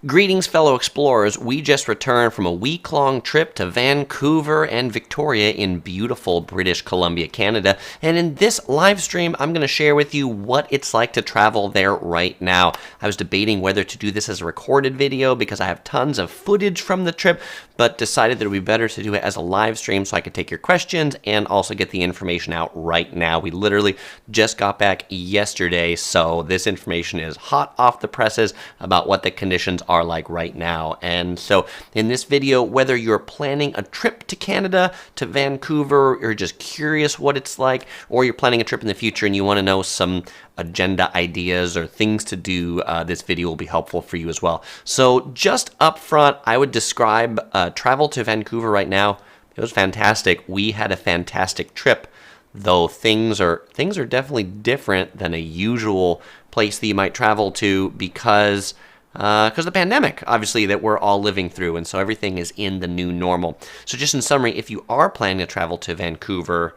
Greetings, fellow explorers. We just returned from a week-long trip to Vancouver and Victoria in beautiful British Columbia, Canada. And in this live stream, I'm going to share with you what it's like to travel there right now. I was debating whether to do this as a recorded video because I have tons of footage from the trip, but decided that it would be better to do it as a live stream so I could take your questions and also get the information out right now. We literally just got back yesterday, so this information is hot off the presses about what the conditions are like right now. And so in this video, whether you're planning a trip to Canada, to Vancouver, or just curious what it's like, or you're planning a trip in the future and you want to know some agenda ideas or things to do, this video will be helpful for you as well. So just up front, I would describe travel to Vancouver right now. It was fantastic. We had a fantastic trip, though things are definitely different than a usual place that you might travel to because of the pandemic, obviously, that we're all living through, and so everything is in the new normal. So just in summary, if you are planning to travel to Vancouver,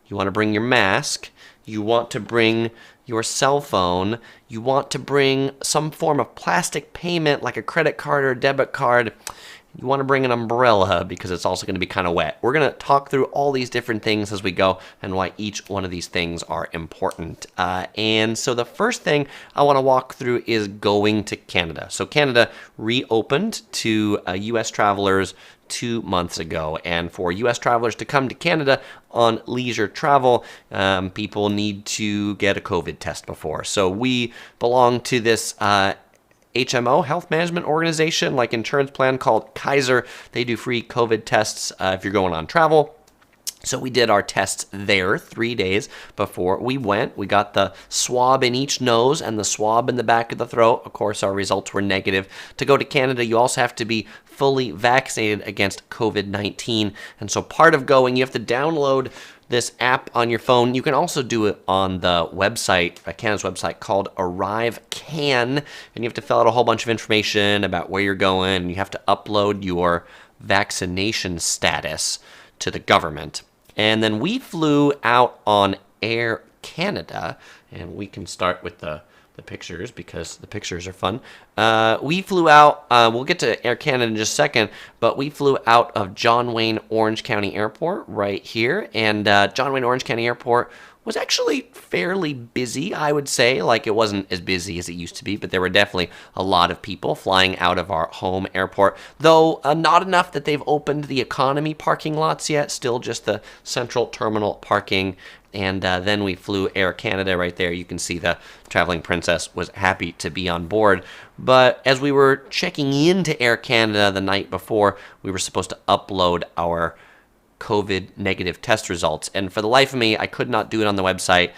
you want to bring your mask, you want to bring your cell phone, you want to bring some form of plastic payment like a credit card or a debit card. You want to bring an umbrella because it's also going to be kind of wet. We're going to talk through all these different things as we go and why each one of these things are important. And so the first thing I want to walk through is going to Canada. So Canada reopened to U.S. travelers 2 months ago. And for U.S. travelers to come to Canada on leisure travel, people need to get a COVID test before. So we belong to this HMO, health management organization, like insurance plan called Kaiser. They do free COVID tests if you're going on travel. So we did our tests there 3 days before we went. We got the swab in each nose and the swab in the back of the throat. Of course, our results were negative. To go to Canada, you also have to be fully vaccinated against COVID-19. And so part of going, you have to download this app on your phone. You can also do it on the website, Canada's website called Arrive Can, and you have to fill out a whole bunch of information about where you're going, and you have to upload your vaccination status to the government. And then we flew out on Air Canada, and we can start with the pictures because the pictures are fun. We flew out, we'll get to Air Canada in just a second, but we flew out of John Wayne Orange County Airport right here. And John Wayne Orange County Airport was actually fairly busy, I would say. Like, it wasn't as busy as it used to be, but there were definitely a lot of people flying out of our home airport, though not enough that they've opened the economy parking lots yet, still just the central terminal parking. And then we flew Air Canada right there. You can see the traveling princess was happy to be on board. But as we were checking into Air Canada the night before, we were supposed to upload our COVID negative test results. And for the life of me, I could not do it on the website.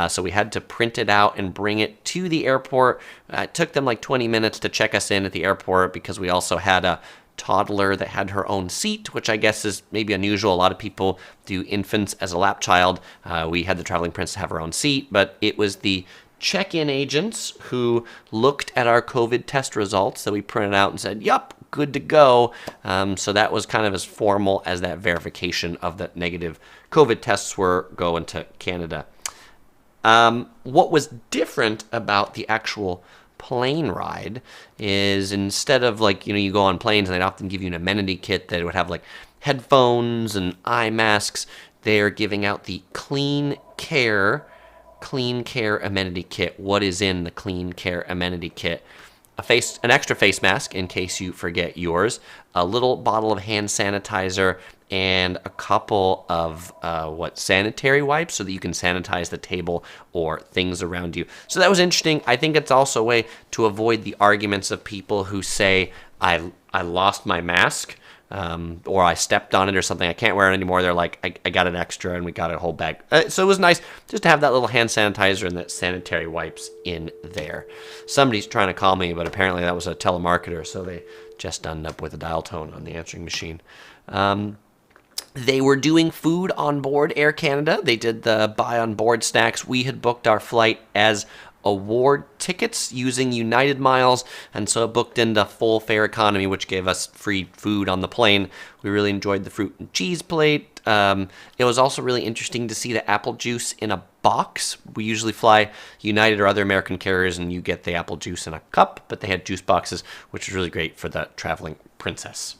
So we had to print it out and bring it to the airport. It took them like 20 minutes to check us in at the airport because we also had a toddler that had her own seat, which I guess is maybe unusual. A lot of people do infants as a lap child. We had the traveling princess have her own seat, but it was the check-in agents who looked at our COVID test results that we printed out and said, yup, good to go. So that was kind of as formal as that verification of the negative COVID tests were going to Canada. What was different about the actual plane ride is instead of you go on planes and they'd often give you an amenity kit that would have like headphones and eye masks, they're giving out the Clean Care amenity kit. What is in the Clean Care amenity kit? An extra face mask in case you forget yours, a little bottle of hand sanitizer, and a couple of sanitary wipes so that you can sanitize the table or things around you. So that was interesting. I think it's also a way to avoid the arguments of people who say, I lost my mask, or I stepped on it or something, I can't wear it anymore. They're like, I got an extra, and we got a whole bag. So it was nice just to have that little hand sanitizer and that sanitary wipes in there. Somebody's trying to call me, but apparently that was a telemarketer, so they just ended up with a dial tone on the answering machine. They were doing food on board Air Canada. They did the buy on board snacks. We had booked our flight as award tickets using United Miles, and so it booked into full fare economy, which gave us free food on the plane. We really enjoyed the fruit and cheese plate. It was also really interesting to see the apple juice in a box. We usually fly United or other American carriers, and you get the apple juice in a cup, but they had juice boxes, which was really great for the traveling princess.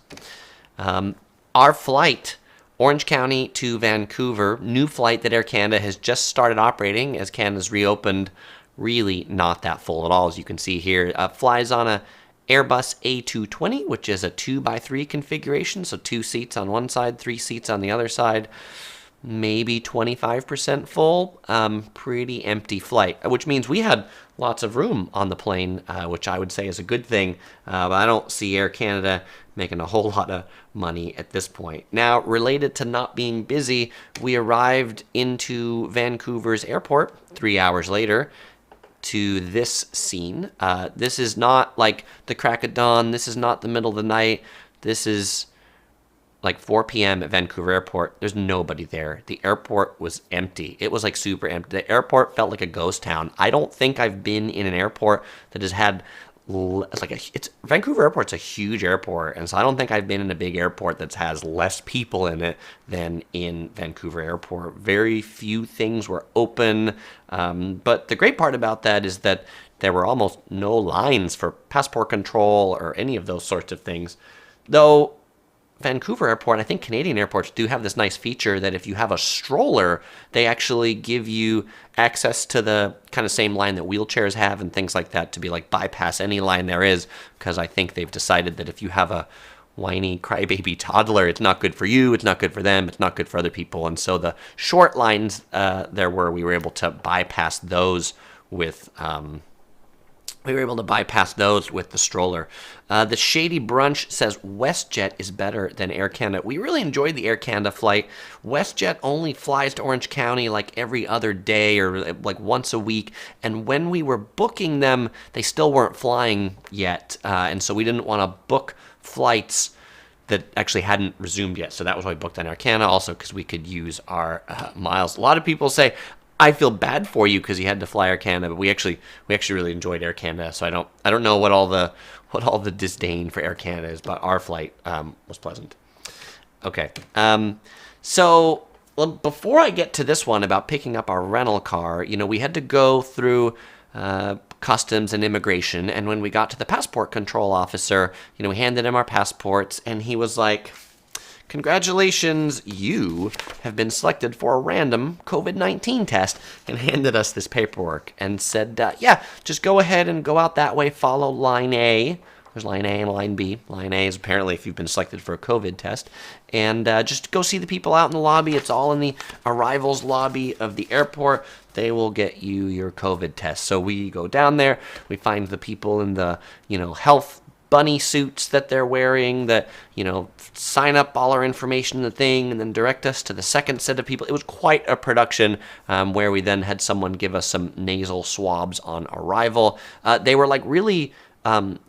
Our flight, Orange County to Vancouver, new flight that Air Canada has just started operating as Canada's reopened. Really not that full at all, as you can see here. Flies on a Airbus A220, which is a 2x3 configuration, so 2 seats on one side, 3 seats on the other side. Maybe 25% full. Pretty empty flight, which means we had lots of room on the plane, which I would say is a good thing. But I don't see Air Canada making a whole lot of money at this point. Now, related to not being busy, we arrived into Vancouver's airport 3 hours later to this scene. This is not like the crack of dawn. This is not the middle of the night. This is like 4 p.m. at Vancouver Airport. There's nobody there. The airport was empty. It was like super empty. The airport felt like a ghost town. I don't think I've been in an airport that has had Vancouver Airport's a huge airport, and so I don't think I've been in a big airport that has less people in it than in Vancouver Airport. Very few things were open, but the great part about that is that there were almost no lines for passport control or any of those sorts of things. Though Vancouver Airport, I think Canadian airports do have this nice feature that if you have a stroller, they actually give you access to the kind of same line that wheelchairs have and things like that to be like bypass any line there is, because I think they've decided that if you have a whiny crybaby toddler, it's not good for you, it's not good for them, it's not good for other people. And so the short lines we were able to bypass those with the stroller. The Shady Brunch says WestJet is better than Air Canada. We really enjoyed the Air Canada flight. WestJet only flies to Orange County like every other day or like once a week. And when we were booking them, they still weren't flying yet. And so we didn't want to book flights that actually hadn't resumed yet. So that was why we booked on Air Canada, also because we could use our miles. A lot of people say, I feel bad for you because you had to fly Air Canada, but we actually really enjoyed Air Canada. So I don't know what all the disdain for Air Canada is, but our flight was pleasant. Okay, so before I get to this one about picking up our rental car, we had to go through customs and immigration, and when we got to the passport control officer, we handed him our passports, and he was like, congratulations, you have been selected for a random COVID-19 test, and handed us this paperwork and said, yeah, just go ahead and go out that way, follow line A. There's line A and line B. Line A is apparently if you've been selected for a COVID test. And just go see the people out in the lobby. It's all in the arrivals lobby of the airport. They will get you your COVID test. So we go down there. We find the people in the, health bunny suits that they're wearing that, sign up all our information in the thing and then direct us to the second set of people. It was quite a production where we then had someone give us some nasal swabs on arrival. They were like really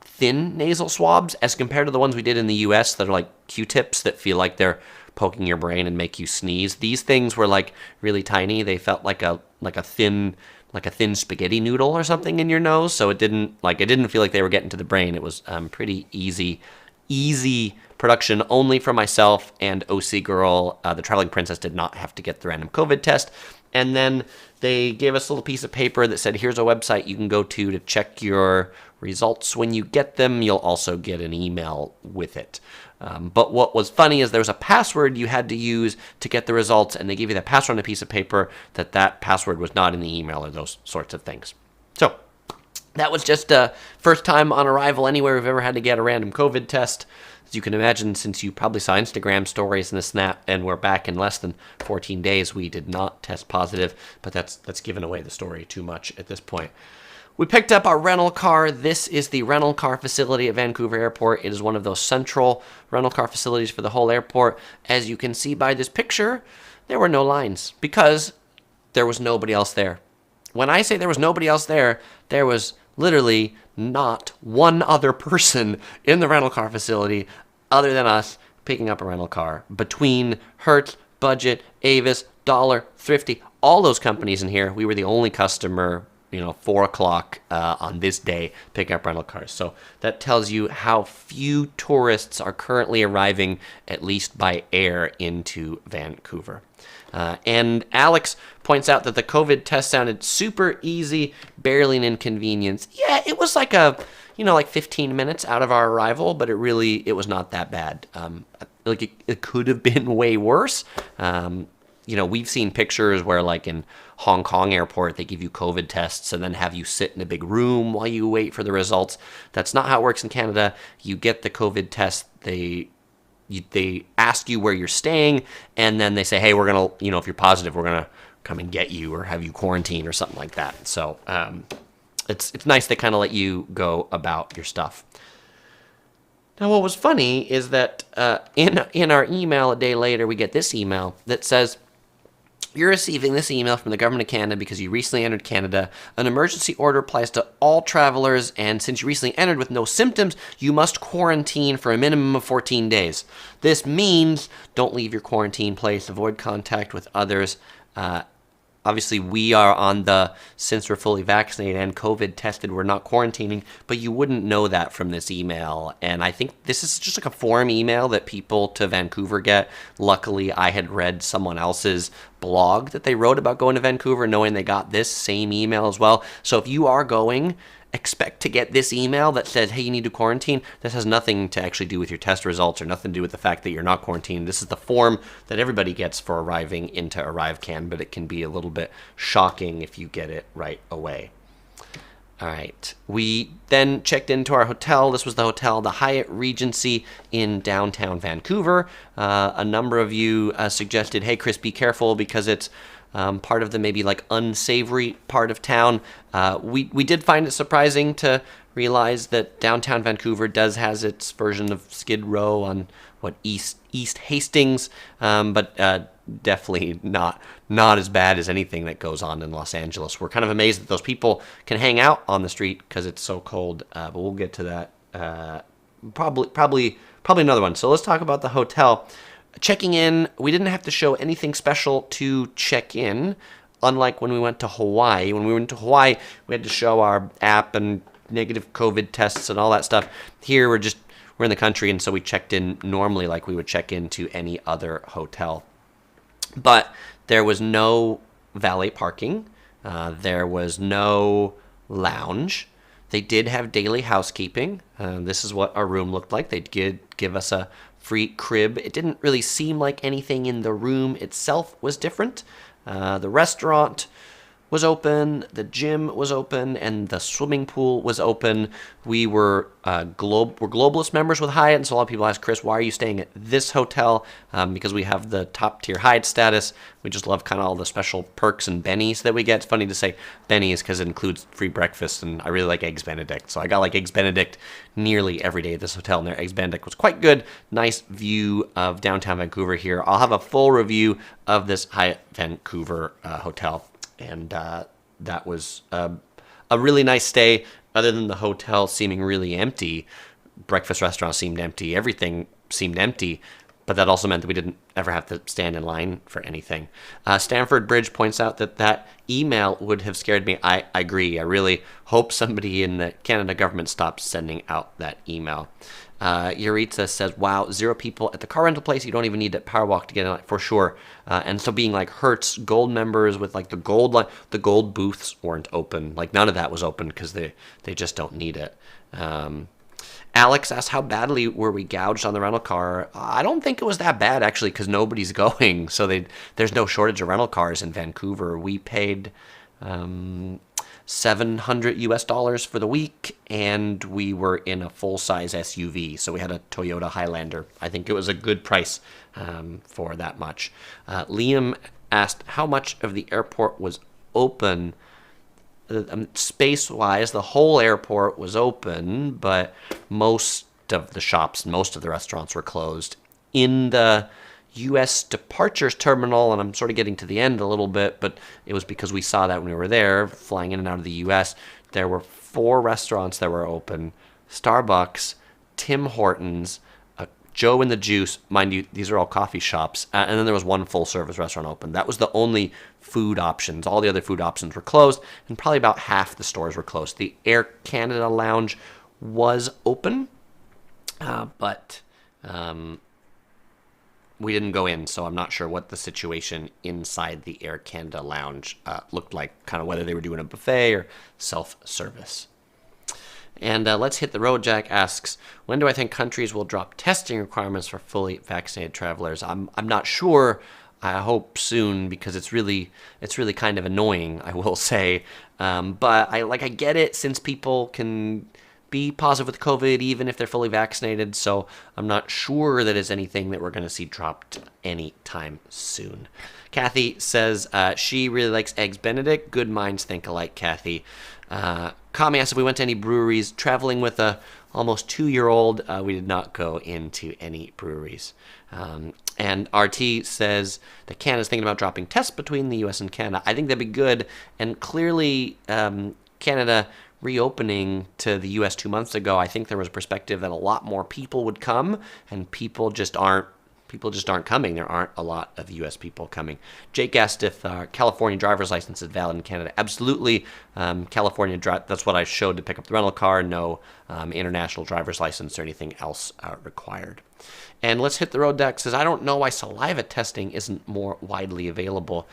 thin nasal swabs as compared to the ones we did in the US that are like Q-tips that feel like they're poking your brain and make you sneeze. These things were like really tiny. They felt like a thin spaghetti noodle or something in your nose, so it didn't feel like they were getting to the brain. It was pretty easy production only for myself and OC Girl. The traveling princess did not have to get the random COVID test. And then they gave us a little piece of paper that said, here's a website you can go to check your results. When you get them, you'll also get an email with it. But what was funny is there was a password you had to use to get the results, and they gave you that password on a piece of paper that password was not in the email or those sorts of things. So that was just first time on arrival anywhere we've ever had to get a random COVID test. As you can imagine, since you probably saw Instagram stories and the snap, and we're back in less than 14 days, we did not test positive, but that's given away the story too much at this point. We picked up our rental car. This is the rental car facility at Vancouver Airport. It is one of those central rental car facilities for the whole airport. As you can see by this picture, there were no lines because there was nobody else there. When I say there was nobody else there was literally not one other person in the rental car facility other than us picking up a rental car. Between Hertz, Budget, Avis, Dollar, Thrifty, all those companies in here, we were the only customer 4 o'clock on this day picking up rental cars. So that tells you how few tourists are currently arriving, at least by air, into Vancouver. And Alex points out that the COVID test sounded super easy, barely an inconvenience. Yeah, it was like 15 minutes out of our arrival, but it was not that bad. It could have been way worse. We've seen pictures where, like in Hong Kong airport, they give you COVID tests and then have you sit in a big room while you wait for the results. That's not how it works in Canada. You get the COVID test. They ask you where you're staying, and then they say, hey, we're going to, if you're positive, we're going to come and get you or have you quarantined or something like that. So it's nice they kind of let you go about your stuff. Now, what was funny is that in our email a day later, we get this email that says, you're receiving this email from the government of Canada because you recently entered Canada. An emergency order applies to all travelers, and since you recently entered with no symptoms, you must quarantine for a minimum of 14 days. This means don't leave your quarantine place, avoid contact with others. Obviously, we are since we're fully vaccinated and COVID tested, we're not quarantining, but you wouldn't know that from this email. And I think this is just like a form email that people to Vancouver get. Luckily, I had read someone else's blog that they wrote about going to Vancouver, knowing they got this same email as well. So if you are going, expect to get this email that says, hey, you need to quarantine. This has nothing to actually do with your test results or nothing to do with the fact that you're not quarantined. This is the form that everybody gets for arriving into ArriveCan, but it can be a little bit shocking if you get it right away. All right. We then checked into our hotel. This was the hotel, the Hyatt Regency in downtown Vancouver. A number of you suggested, hey, Chris, be careful because it's part of the maybe like unsavory part of town. We did find it surprising to realize that downtown Vancouver has its version of Skid Row on East Hastings, but definitely not as bad as anything that goes on in Los Angeles. We're kind of amazed that those people can hang out on the street because it's so cold, but we'll get to that probably another one. So let's talk about the hotel. Checking in, we didn't have to show anything special to check in, unlike when we went to Hawaii. When we went to Hawaii, we had to show our app and negative COVID tests and all that stuff. Here, we're in the country, and so we checked in normally like we would check into any other hotel. But there was no valet parking. There was no lounge. They did have daily housekeeping. This is what our room looked like. They did give us a free crib. It didn't really seem like anything in the room itself was different. The restaurant was open, the gym was open, and the swimming pool was open. We were Globalist members with Hyatt, and so a lot of people ask, Chris, why are you staying at this hotel? Because we have the top-tier Hyatt status. We just love kind of all the special perks and bennies that we get. It's funny to say bennies because it includes free breakfast, and I really like Eggs Benedict. So I got like Eggs Benedict nearly every day at this hotel, and their Eggs Benedict was quite good. Nice view of downtown Vancouver here. I'll have a full review of this Hyatt Vancouver hotel. And that was a really nice stay. Other than the hotel seeming really empty, breakfast restaurant seemed empty, everything seemed empty, but that also meant that we didn't ever have to stand in line for anything. Stanford Bridge points out that email would have scared me. I agree. I really hope somebody in the Canada government stops sending out that email. Yuritsa says, wow, 0 people at the car rental place. You don't even need to power walk to get in line, for sure. And so being like Hertz Gold members with like the gold line, the gold booths weren't open. Like none of that was open because they just don't need it. Alex asked, how badly were we gouged on the rental car? I don't think it was that bad, actually, because nobody's going. So there's no shortage of rental cars in Vancouver. We paid $700 for the week, and we were in a full-size SUV. So we had a Toyota Highlander. I think it was a good price for that much. Liam asked how much of the airport was open. Space-wise, the whole airport was open, but most of the shops, most of the restaurants were closed. In the U.S. departures terminal, and I'm sort of getting to the end a little bit, but it was because we saw that when we were there, flying in and out of the U.S., there were 4 restaurants that were open: Starbucks, Tim Hortons, a Joe and the Juice, mind you, these are all coffee shops, and then there was one full-service restaurant open. That was the only food options. All the other food options were closed, and probably about half the stores were closed. The Air Canada Lounge was open, but we didn't go in, so I'm not sure what the situation inside the Air Canada Lounge looked like, kind of whether they were doing a buffet or self-service. And Let's Hit the Road Jack asks, when do I think countries will drop testing requirements for fully vaccinated travelers? I'm not sure. I hope soon, because it's really kind of annoying, I will say. But I get it, since people can be positive with COVID even if they're fully vaccinated. So I'm not sure that is anything that we're going to see dropped anytime soon. Kathy says she really likes Eggs Benedict. Good minds think alike, Kathy. Kami asks if we went to any breweries. Traveling with a almost 2-year-old, we did not go into any breweries. And RT says that Canada's thinking about dropping tests between the U.S. and Canada. I think that'd be good. And clearly, Canada reopening to the U.S. 2 months ago, I think there was a perspective that a lot more people would come, and people just aren't coming. There aren't a lot of U.S. people coming. Jake asked if California driver's license is valid in Canada. Absolutely. California, that's what I showed to pick up the rental car. No international driver's license or anything else required. And Let's Hit the Road Deck says, I don't know why saliva testing isn't more widely available.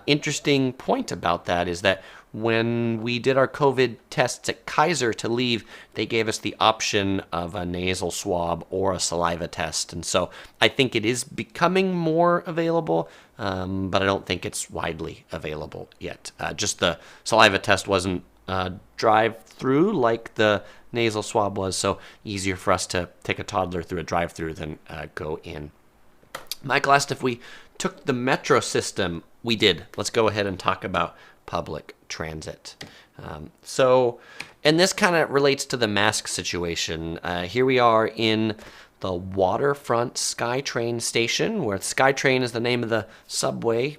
Interesting point about that is that when we did our COVID tests at Kaiser to leave, they gave us the option of a nasal swab or a saliva test. And so I think it is becoming more available, but I don't think it's widely available yet. Just the saliva test wasn't drive-through like the nasal swab was, so easier for us to take a toddler through a drive-through than go in. Michael asked if we took the metro system. We did. Let's go ahead and talk about public transit. And this kind of relates to the mask situation. Here we are in the Waterfront SkyTrain station, where SkyTrain is the name of the subway,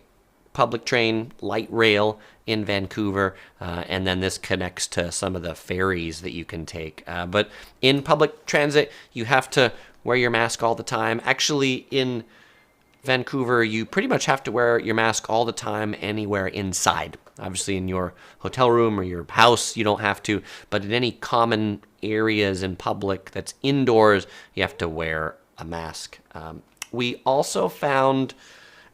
public train, light rail in Vancouver, and then this connects to some of the ferries that you can take. But in public transit, you have to wear your mask all the time. Actually, in Vancouver, you pretty much have to wear your mask all the time anywhere inside. Obviously, in your hotel room or your house, you don't have to, but in any common areas in public that's indoors, you have to wear a mask. We also found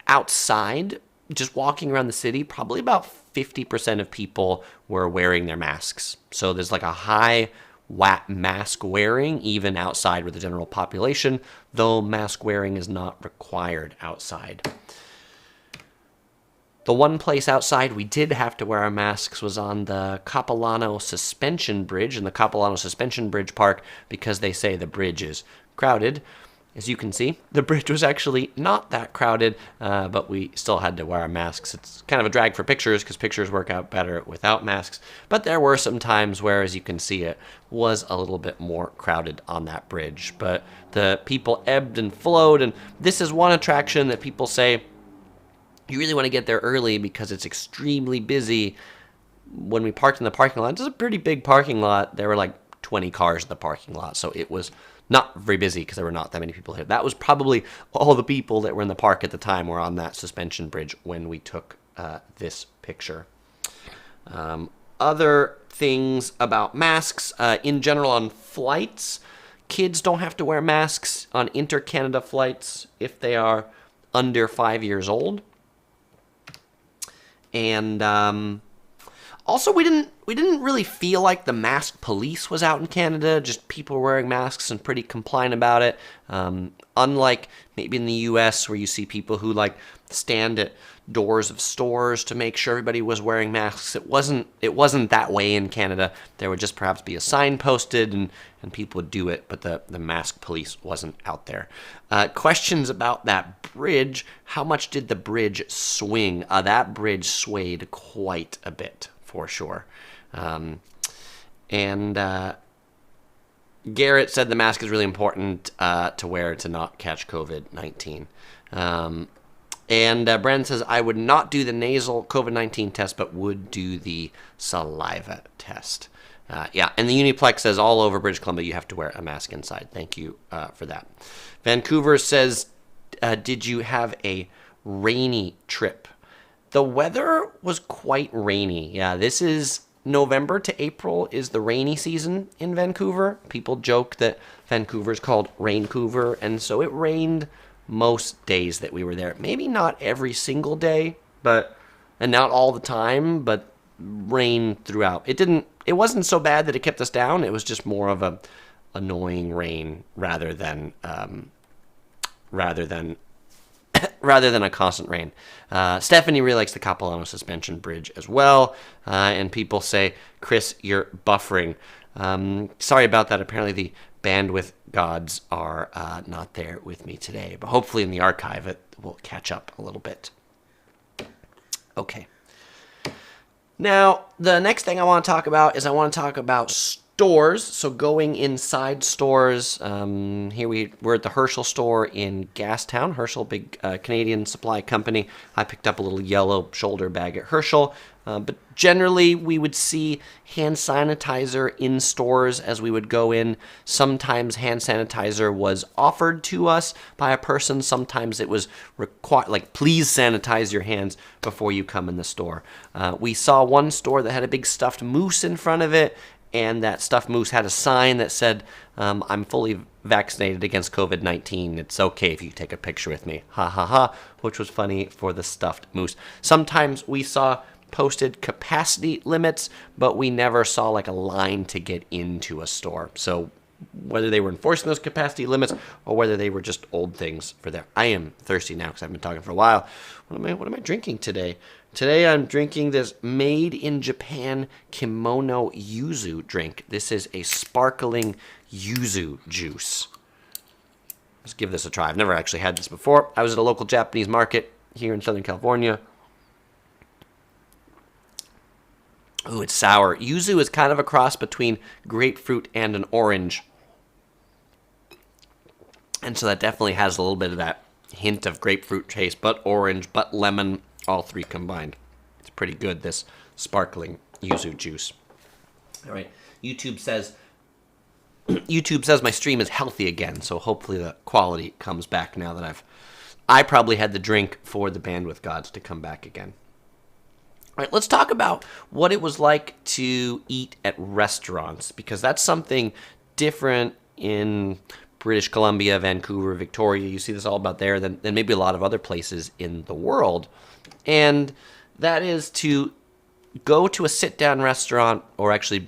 outside, just walking around the city, probably about 50% of people were wearing their masks. So there's like a high mask wearing even outside with the general population, though mask wearing is not required outside. The one place outside we did have to wear our masks was on the Capilano Suspension Bridge in the Capilano Suspension Bridge Park, because they say the bridge is crowded. As you can see, the bridge was actually not that crowded, but we still had to wear our masks. It's kind of a drag for pictures, because pictures work out better without masks. But there were some times where, as you can see, it was a little bit more crowded on that bridge. But the people ebbed and flowed, and this is one attraction that people say you really want to get there early because it's extremely busy. When we parked in the parking lot, it's a pretty big parking lot. There were like 20 cars in the parking lot, so it was not very busy because there were not that many people here. That was probably all the people that were in the park at the time were on that suspension bridge when we took this picture. Other things about masks, in general on flights, kids don't have to wear masks on inter-Canada flights if they are under 5 years old. And also, we didn't really feel like the mask police was out in Canada. Just people were wearing masks and pretty compliant about it. Unlike maybe in the U.S. where you see people who like stand at doors of stores to make sure everybody was wearing masks. It wasn't that way in Canada. There would just perhaps be a sign posted and people would do it, but the mask police wasn't out there. Questions about that bridge. How much did the bridge swing? That bridge swayed quite a bit, for sure. Garrett said the mask is really important to wear to not catch COVID-19. Brandon says, I would not do the nasal COVID-19 test, but would do the saliva test. Yeah, and the Uniplex says all over British Columbia you have to wear a mask inside. Thank you for that. Vancouver says, did you have a rainy trip? The weather was quite rainy. Yeah, this is November to April is the rainy season in Vancouver. People joke that Vancouver's called Raincouver, and so it rained most days that we were there. Maybe not every single day, and not all the time, but rain throughout. It wasn't so bad that it kept us down. It was just more of a annoying rain rather than a constant rain. Stephanie really likes the Capilano Suspension Bridge as well. And people say, Chris, you're buffering. Sorry about that. Apparently the bandwidth gods are not there with me today. But hopefully in the archive it will catch up a little bit. Okay. Now, the next thing I want to talk about is stores. So going inside stores, here we're at the Herschel store in Gastown. Herschel, big Canadian supply company. I picked up a little yellow shoulder bag at Herschel. But generally, we would see hand sanitizer in stores as we would go in. Sometimes hand sanitizer was offered to us by a person. Sometimes it was required, like, please sanitize your hands before you come in the store. We saw one store that had a big stuffed moose in front of it, and that stuffed moose had a sign that said, I'm fully vaccinated against COVID-19. It's okay if you take a picture with me. Ha ha ha, which was funny for the stuffed moose. Sometimes we saw posted capacity limits, but we never saw like a line to get into a store. So whether they were enforcing those capacity limits or whether they were just old things for there. I am thirsty now because I've been talking for a while. What am I drinking today? Today I'm drinking this made in Japan kimono yuzu drink. This is a sparkling yuzu juice. Let's give this a try. I've never actually had this before. I was at a local Japanese market here in Southern California. Ooh, it's sour. Yuzu is kind of a cross between grapefruit and an orange. And so that definitely has a little bit of that hint of grapefruit taste, but orange, but lemon, all three combined. It's pretty good, this sparkling yuzu juice. All right, YouTube says my stream is healthy again, so hopefully the quality comes back now that I probably had the drink for the bandwidth gods to come back again. All right, let's talk about what it was like to eat at restaurants, because that's something different in British Columbia, Vancouver, Victoria. You see this all about there than maybe a lot of other places in the world. And that is to go to a sit-down restaurant, or actually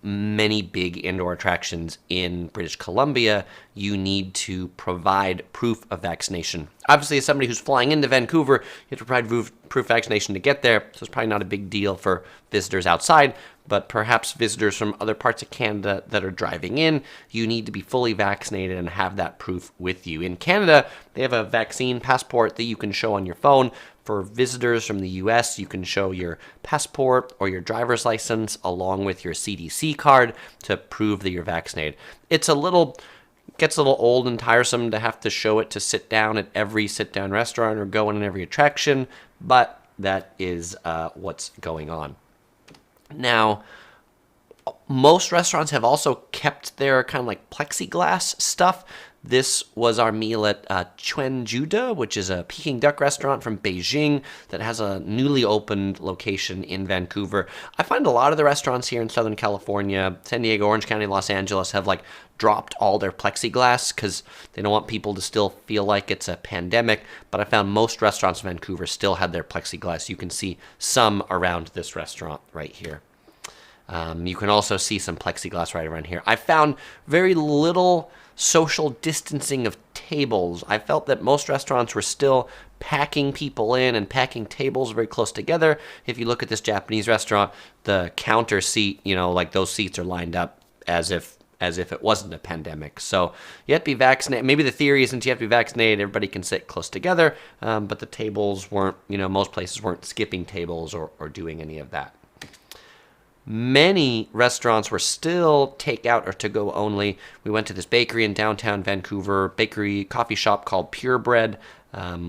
many big indoor attractions in British Columbia, you need to provide proof of vaccination. Obviously, as somebody who's flying into Vancouver, you have to provide proof of vaccination to get there, so it's probably not a big deal for visitors outside, but perhaps visitors from other parts of Canada that are driving in, you need to be fully vaccinated and have that proof with you. In Canada, they have a vaccine passport that you can show on your phone. For visitors from the US, you can show your passport or your driver's license along with your CDC card to prove that you're vaccinated. Gets a little old and tiresome to have to show it to sit down at every sit-down restaurant or go in every attraction, but that is what's going on. Now, most restaurants have also kept their kind of like plexiglass stuff. This was our meal at Chuanjuda, which is a Peking duck restaurant from Beijing that has a newly opened location in Vancouver. I find a lot of the restaurants here in Southern California, San Diego, Orange County, Los Angeles have like dropped all their plexiglass because they don't want people to still feel like it's a pandemic. But I found most restaurants in Vancouver still had their plexiglass. You can see some around this restaurant right here. You can also see some plexiglass right around here. I found very little social distancing of tables. I felt that most restaurants were still packing people in and packing tables very close together. If you look at this Japanese restaurant, the counter seat, like those seats are lined up as if it wasn't a pandemic. So you have to be vaccinated. Maybe the theory isn't you have to be vaccinated, everybody can sit close together, but the tables weren't, most places weren't skipping tables or doing any of that. Many restaurants were still takeout or to-go only. We went to this bakery in downtown Vancouver, coffee shop called Purebread.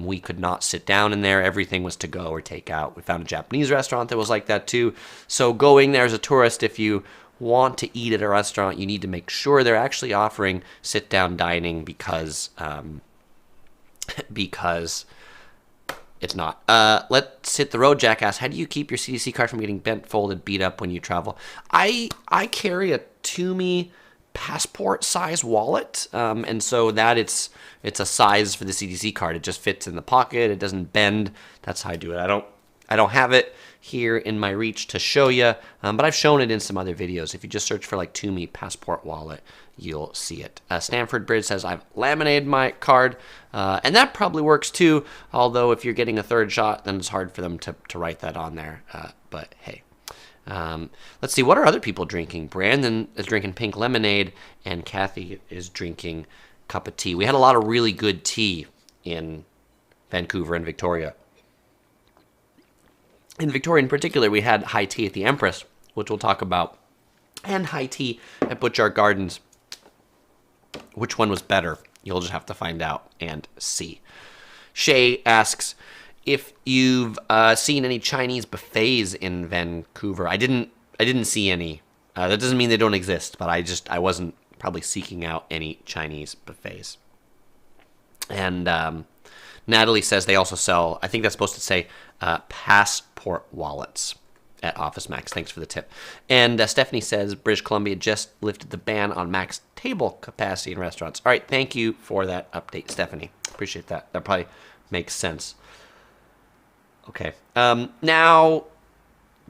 We could not sit down in there. Everything was to-go or takeout. We found a Japanese restaurant that was like that too. So going there as a tourist, if you want to eat at a restaurant, you need to make sure they're actually offering sit-down dining because because it's not. Let's hit the road. Jack asks, how do you keep your CDC card from getting bent, folded, beat up when you travel? I carry a Toomey passport size wallet, and so that it's a size for the CDC card. It just fits in the pocket. It doesn't bend. That's how I do it. I don't have it here in my reach to show you, but I've shown it in some other videos. If you just search for like Toomey passport wallet, you'll see it. Stanford Bridge says, I've laminated my card, and that probably works too, although if you're getting a third shot, then it's hard for them to write that on there, but hey. Let's see, what are other people drinking? Brandon is drinking pink lemonade, and Kathy is drinking cup of tea. We had a lot of really good tea in Vancouver and Victoria. In Victoria in particular, we had high tea at the Empress, which we'll talk about, and high tea at Butchart Gardens. Which one was better? You'll just have to find out and see. Shay asks if you've seen any Chinese buffets in Vancouver. I didn't see any. That doesn't mean they don't exist, but I wasn't probably seeking out any Chinese buffets. And Natalie says they also sell, I think that's supposed to say, passport wallets at Office Max. Thanks for the tip. And Stephanie says British Columbia just lifted the ban on max table capacity in restaurants. All right, thank you for that update, Stephanie. Appreciate that. That probably makes sense. Okay. Now,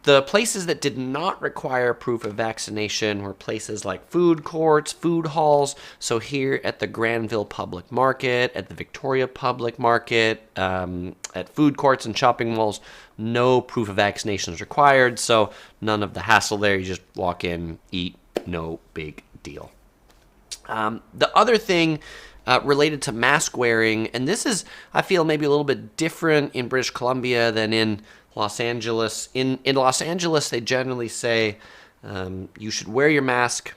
the places that did not require proof of vaccination were places like food courts, food halls. So here at the Granville Public Market, at the Victoria Public Market, at food courts and shopping malls, no proof of vaccination is required. So none of the hassle there. You just walk in, eat, no big deal. The other thing related to mask wearing, and this is, I feel, maybe a little bit different in British Columbia than in Los Angeles. In Los Angeles, they generally say you should wear your mask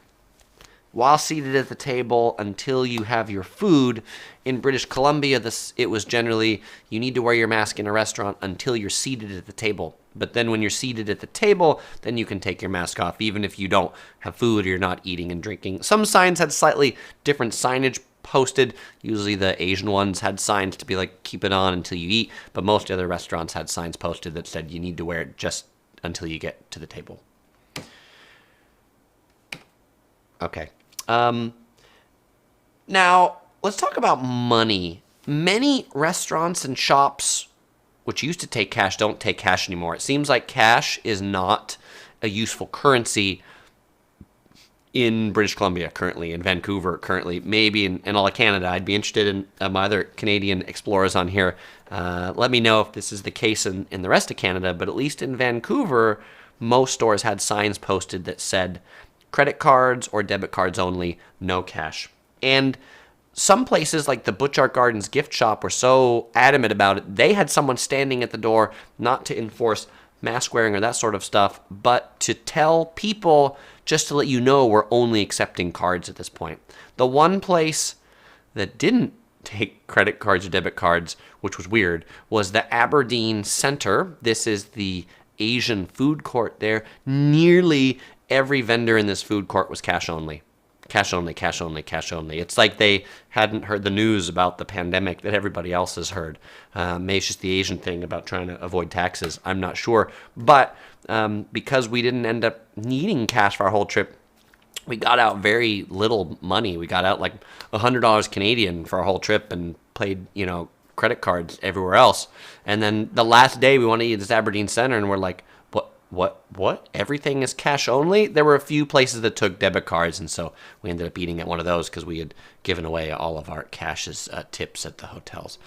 while seated at the table until you have your food. In British Columbia, it was generally you need to wear your mask in a restaurant until you're seated at the table. But then when you're seated at the table, then you can take your mask off, even if you don't have food or you're not eating and drinking. Some signs had slightly different signage posted. Usually the Asian ones had signs to be like, keep it on until you eat, but most other restaurants had signs posted that said you need to wear it just until you get to the table. Okay. Now, let's talk about money. Many restaurants and shops, which used to take cash, don't take cash anymore. It seems like cash is not a useful currency in British Columbia currently, in Vancouver currently, maybe in all of Canada. I'd be interested in my other Canadian explorers on here. Let me know if this is the case in the rest of Canada, but at least in Vancouver, most stores had signs posted that said credit cards or debit cards only, no cash. And some places like the Butchart Gardens gift shop were so adamant about it, they had someone standing at the door not to enforce mask wearing or that sort of stuff, but to tell people, just to let you know, we're only accepting cards at this point. The one place that didn't take credit cards or debit cards, which was weird, was the Aberdeen Center. This is the Asian food court there. Nearly every vendor in this food court was cash only. Cash only, cash only, cash only. It's like they hadn't heard the news about the pandemic that everybody else has heard. Maybe it's just the Asian thing about trying to avoid taxes. I'm not sure. But because we didn't end up needing cash for our whole trip, we got out very little money. We got out like $100 Canadian for our whole trip and paid, credit cards everywhere else. And then the last day we want to eat at this Aberdeen Center, and we're like, what? Everything is cash only? There were a few places that took debit cards, and so we ended up eating at one of those because we had given away all of our cash as tips at the hotels.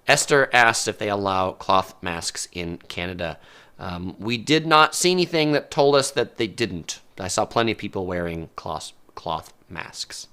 Esther asked if they allow cloth masks in Canada. We did not see anything that told us that they didn't. I saw plenty of people wearing cloth masks.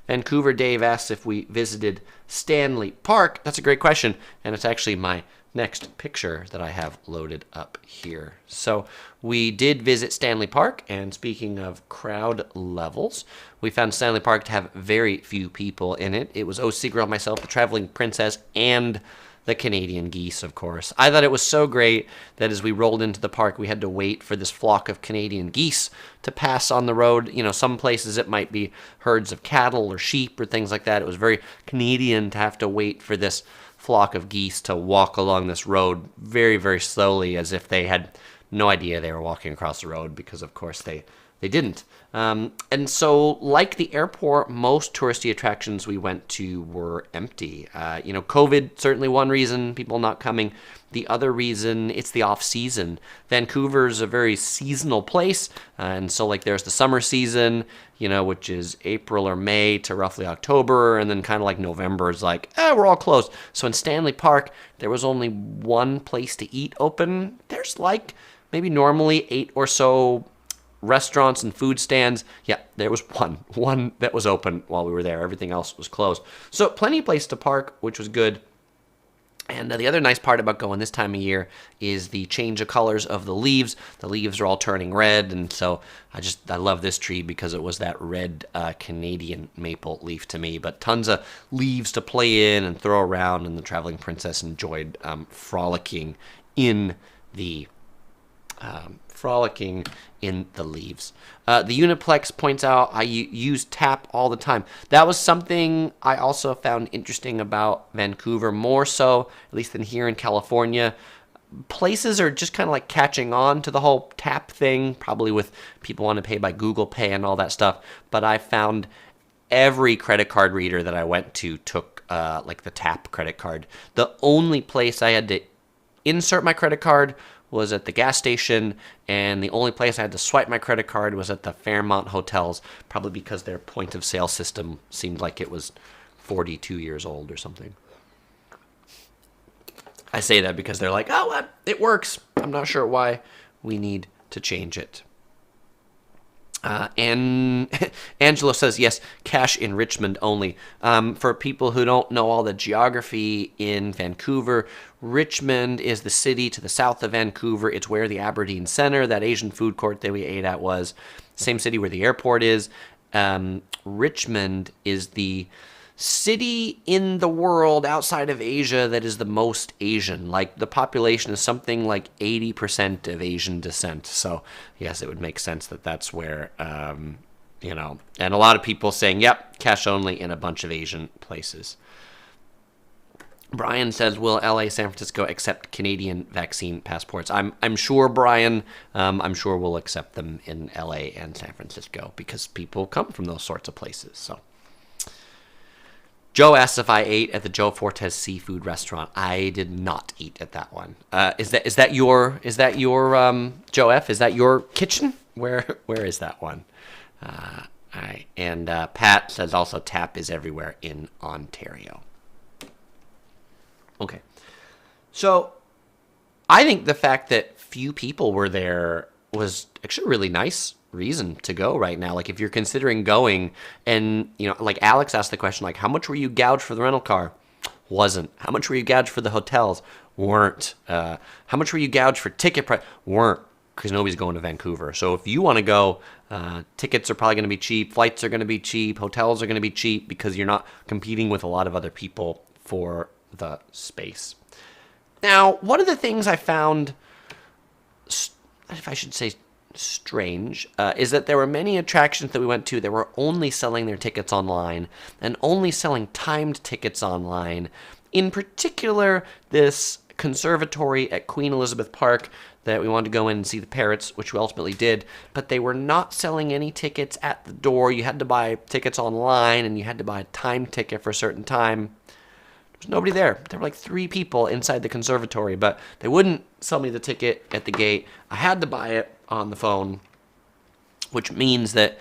Vancouver Dave asks if we visited Stanley Park. That's a great question, and it's actually my next picture that I have loaded up here. So we did visit Stanley Park, and speaking of crowd levels, we found Stanley Park to have very few people in it. It was O.C. Girl, myself, the Traveling Princess, and the Canadian geese, of course. I thought it was so great that as we rolled into the park, we had to wait for this flock of Canadian geese to pass on the road. Some places it might be herds of cattle or sheep or things like that. It was very Canadian to have to wait for this flock of geese to walk along this road very, very slowly, as if they had no idea they were walking across the road, because of course they didn't. And so, like the airport, most touristy attractions we went to were empty. COVID, certainly one reason, people not coming. The other reason, it's the off-season. Vancouver's a very seasonal place, and so like there's the summer season, which is April or May to roughly October, and then kind of like November is like, we're all closed. So in Stanley Park, there was only one place to eat open. There's like maybe normally 8 or so restaurants and food stands. Yeah, there was one that was open while we were there. Everything else was closed. So plenty of place to park, which was good. And the other nice part about going this time of year is the change of colors of the leaves. The leaves are all turning red, and so I love this tree because it was that red Canadian maple leaf to me. But tons of leaves to play in and throw around, and the traveling princess enjoyed frolicking in the leaves. The Uniplex points out I use tap all the time. That was something I also found interesting about Vancouver, more so, at least than here in California. Places are just kind of like catching on to the whole tap thing, probably with people want to pay by Google Pay and all that stuff. But I found every credit card reader that I went to took like the tap credit card. The only place I had to insert my credit card was at the gas station, and the only place I had to swipe my credit card was at the Fairmont hotels, probably because their point of sale system seemed like it was 42 years old or something. I say that because they're like, it works. I'm not sure why we need to change it. And Angelo says, yes, cash in Richmond only. For people who don't know all the geography in Vancouver, Richmond is the city to the south of Vancouver. It's where the Aberdeen Centre, that Asian food court that we ate at, was. Same city where the airport is. Richmond is the city in the world outside of Asia that is the most Asian. Like, the population is something like 80% of Asian descent. So, yes, it would make sense that that's where, and a lot of people saying, yep, cash only in a bunch of Asian places. Brian says, will LA, San Francisco accept Canadian vaccine passports? I'm sure, Brian. I'm sure we'll accept them in LA and San Francisco because people come from those sorts of places. So, Joe asks if I ate at the Joe Fortes seafood restaurant. I did not eat at that one. Is that your Joe F? Is that your kitchen? Where is that one? All right. And Pat says also tap is everywhere in Ontario. Okay. So I think the fact that few people were there was actually a really nice reason to go right now. Like, if you're considering going, and like Alex asked the question, like, how much were you gouged for the rental car? Wasn't. How much were you gouged for the hotels? Weren't. How much were you gouged for ticket price? Weren't, because nobody's going to Vancouver. So if you want to go, tickets are probably going to be cheap, flights are going to be cheap, hotels are going to be cheap, because you're not competing with a lot of other people for the space. Now, one of the things I found, if I should say strange, is that there were many attractions that we went to that were only selling their tickets online and only selling timed tickets online. In particular, this conservatory at Queen Elizabeth Park that we wanted to go in and see the parrots, which we ultimately did, but they were not selling any tickets at the door. You had to buy tickets online, and you had to buy a time ticket for a certain time. There was nobody there. There were like 3 people inside the conservatory, but they wouldn't sell me the ticket at the gate. I had to buy it on the phone, which means that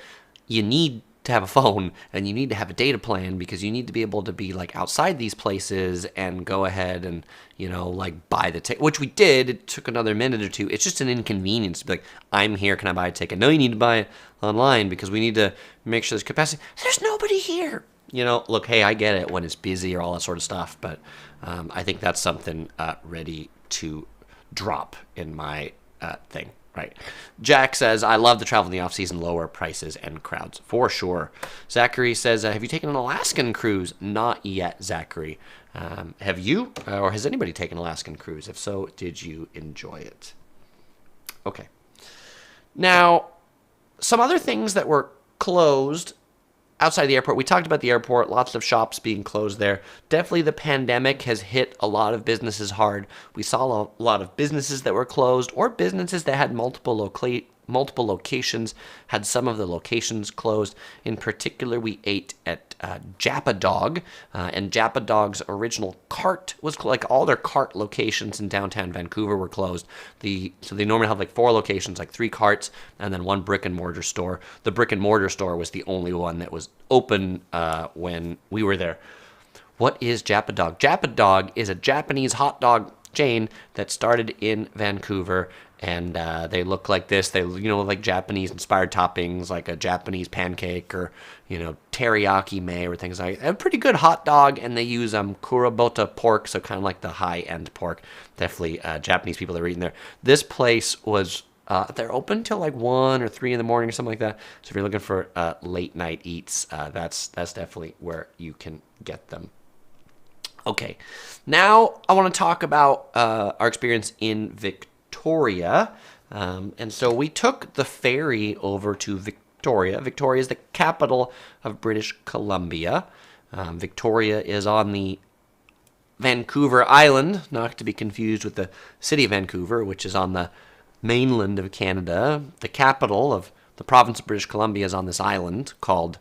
you need to have a phone and you need to have a data plan, because you need to be able to be like outside these places and go ahead and like buy the ticket, which we did. It took another minute or two. It's just an inconvenience to be like, I'm here, can I buy a ticket? No, you need to buy it online because we need to make sure there's capacity. There's nobody here. Look, hey, I get it when it's busy or all that sort of stuff, but I think that's something ready to drop in my thing. Right. Jack says, I love to travel in the off-season, lower prices and crowds. For sure. Zachary says, have you taken an Alaskan cruise? Not yet, Zachary. Have you, or has anybody taken Alaskan cruise? If so, did you enjoy it? Okay. Now, some other things that were closed outside the airport. We talked about the airport, lots of shops being closed there. Definitely the pandemic has hit a lot of businesses hard. We saw a lot of businesses that were closed, or businesses that had multiple locations, had some of the locations closed. In particular, we ate at Jappa Dog, and Jappa Dog's original cart was like all their cart locations in downtown Vancouver were closed. So they normally have like 4 locations, like 3 carts, and then 1 brick and mortar store. The brick and mortar store was the only one that was open when we were there. What is Jappa Dog? Jappa Dog is a Japanese hot dog chain that started in Vancouver, and they look like this. They, like Japanese-inspired toppings, like a Japanese pancake or, teriyaki may or things like that. A pretty good hot dog, and they use kurabota pork, so kind of like the high-end pork. Definitely Japanese people that are eating there. This place was, they're open till like 1 or 3 in the morning or something like that. So if you're looking for late-night eats, that's definitely where you can get them. Okay, now I want to talk about our experience in Victoria. And so we took the ferry over to Victoria. Victoria is the capital of British Columbia. Victoria is on the Vancouver Island, not to be confused with the city of Vancouver, which is on the mainland of Canada. The capital of the province of British Columbia is on this island called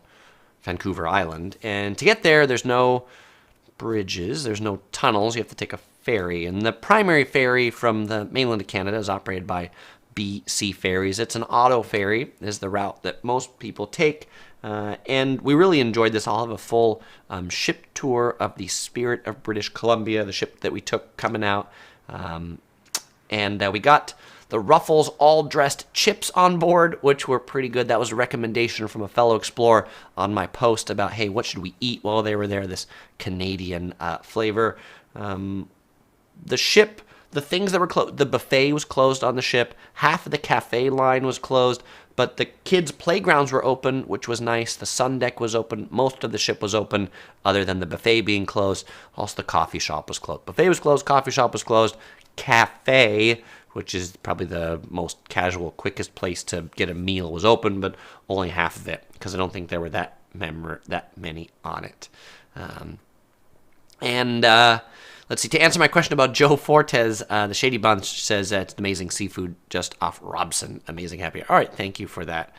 Vancouver Island. And to get there, there's no bridges, there's no tunnels, you have to take a ferry. And the primary ferry from the mainland of Canada is operated by BC Ferries. It's an auto ferry, is the route that most people take. And we really enjoyed this. I'll have a full ship tour of the Spirit of British Columbia, the ship that we took coming out. And we got the Ruffles all-dressed chips on board, which were pretty good. That was a recommendation from a fellow explorer on my post about, hey, what should we eat while they were there, this Canadian flavor. The ship, the things that were closed, the buffet was closed on the ship. Half of the cafe line was closed, but the kids' playgrounds were open, which was nice. The sun deck was open. Most of the ship was open, other than the buffet being closed. Also, the coffee shop was closed. Buffet was closed, coffee shop was closed. Cafe, which is probably the most casual, quickest place to get a meal, was open, but only half of it, because I don't think there were that many on it. Let's see, to answer my question about Joe Fortes, the Shady Bunch says it's amazing seafood just off Robson. Amazing happy. All right, thank you for that,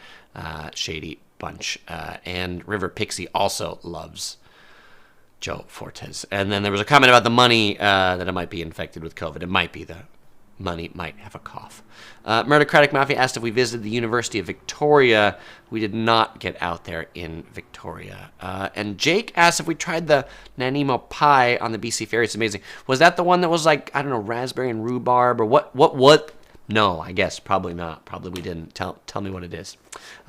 Shady Bunch. And River Pixie also loves Joe Fortes. And then there was a comment about the money, that it might be infected with COVID. It might be, the money might have a cough. Murdercratic Mafia asked if we visited the University of Victoria. We did not get out there in Victoria. And Jake asked if we tried the Nanaimo pie on the BC Ferry. It's amazing. Was that the one that was like, I don't know, raspberry and rhubarb or what? No, I guess probably not. Probably we didn't. Tell me what it is.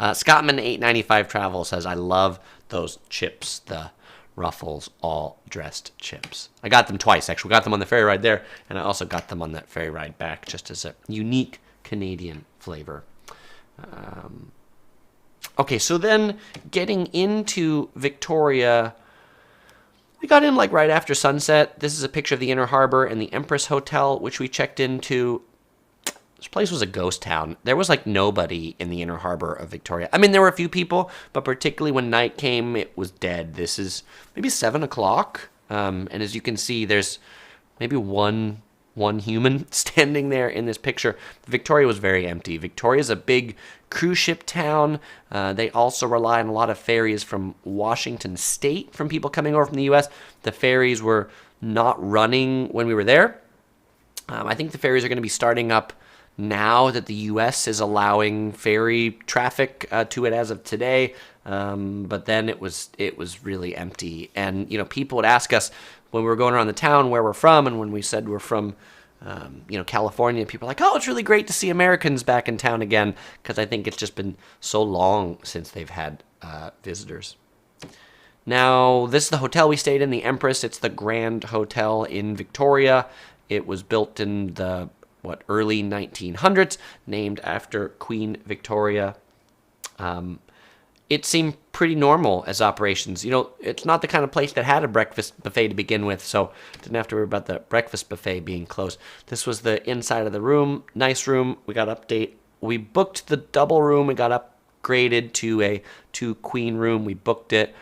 Scottman895 Travel says, I love those chips, the Ruffles all dressed chips. I got them twice, actually. We got them on the ferry ride there, and I also got them on that ferry ride back, just as a unique Canadian flavor. Okay, so then getting into Victoria, we got in like right after sunset. This is a picture of the Inner Harbor and the Empress Hotel, which we checked into. This place was a ghost town. There was like nobody in the Inner Harbor of Victoria. I mean, there were a few people, but particularly when night came, it was dead. This is maybe 7 o'clock. And as you can see, there's maybe one human standing there in this picture. Victoria was very empty. Victoria is a big cruise ship town. They also rely on a lot of ferries from Washington State, from people coming over from the U.S. The ferries were not running when we were there. I think the ferries are going to be starting up now that the U.S. is allowing ferry traffic to it as of today. But then it was really empty. And, people would ask us when we were going around the town where we're from, and when we said we're from, California, people are like, oh, it's really great to see Americans back in town again, because I think it's just been so long since they've had visitors. Now, this is the hotel we stayed in, the Empress. It's the Grand Hotel in Victoria. It was built in the early 1900s, named after Queen Victoria. it seemed pretty normal as operations. You know, it's not the kind of place that had a breakfast buffet to begin with, so didn't have to worry about the breakfast buffet being closed. This was the inside of the room. Nice room. We got update. We booked the double room. We got upgraded to a 2-queen room. We booked it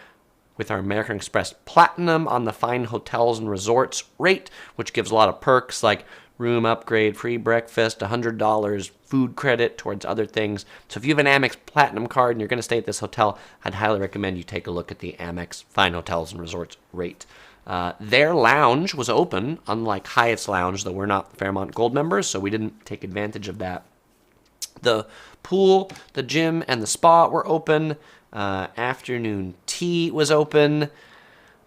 with our American Express Platinum on the Fine Hotels and Resorts rate, which gives a lot of perks like room upgrade, free breakfast, $100 food credit towards other things. So if you have an Amex Platinum card and you're going to stay at this hotel, I'd highly recommend you take a look at the Amex Fine Hotels and Resorts rate. Their lounge was open, unlike Hyatt's lounge, though we're not Fairmont Gold members, so we didn't take advantage of that. The pool, the gym, and the spa were open. Afternoon tea was open,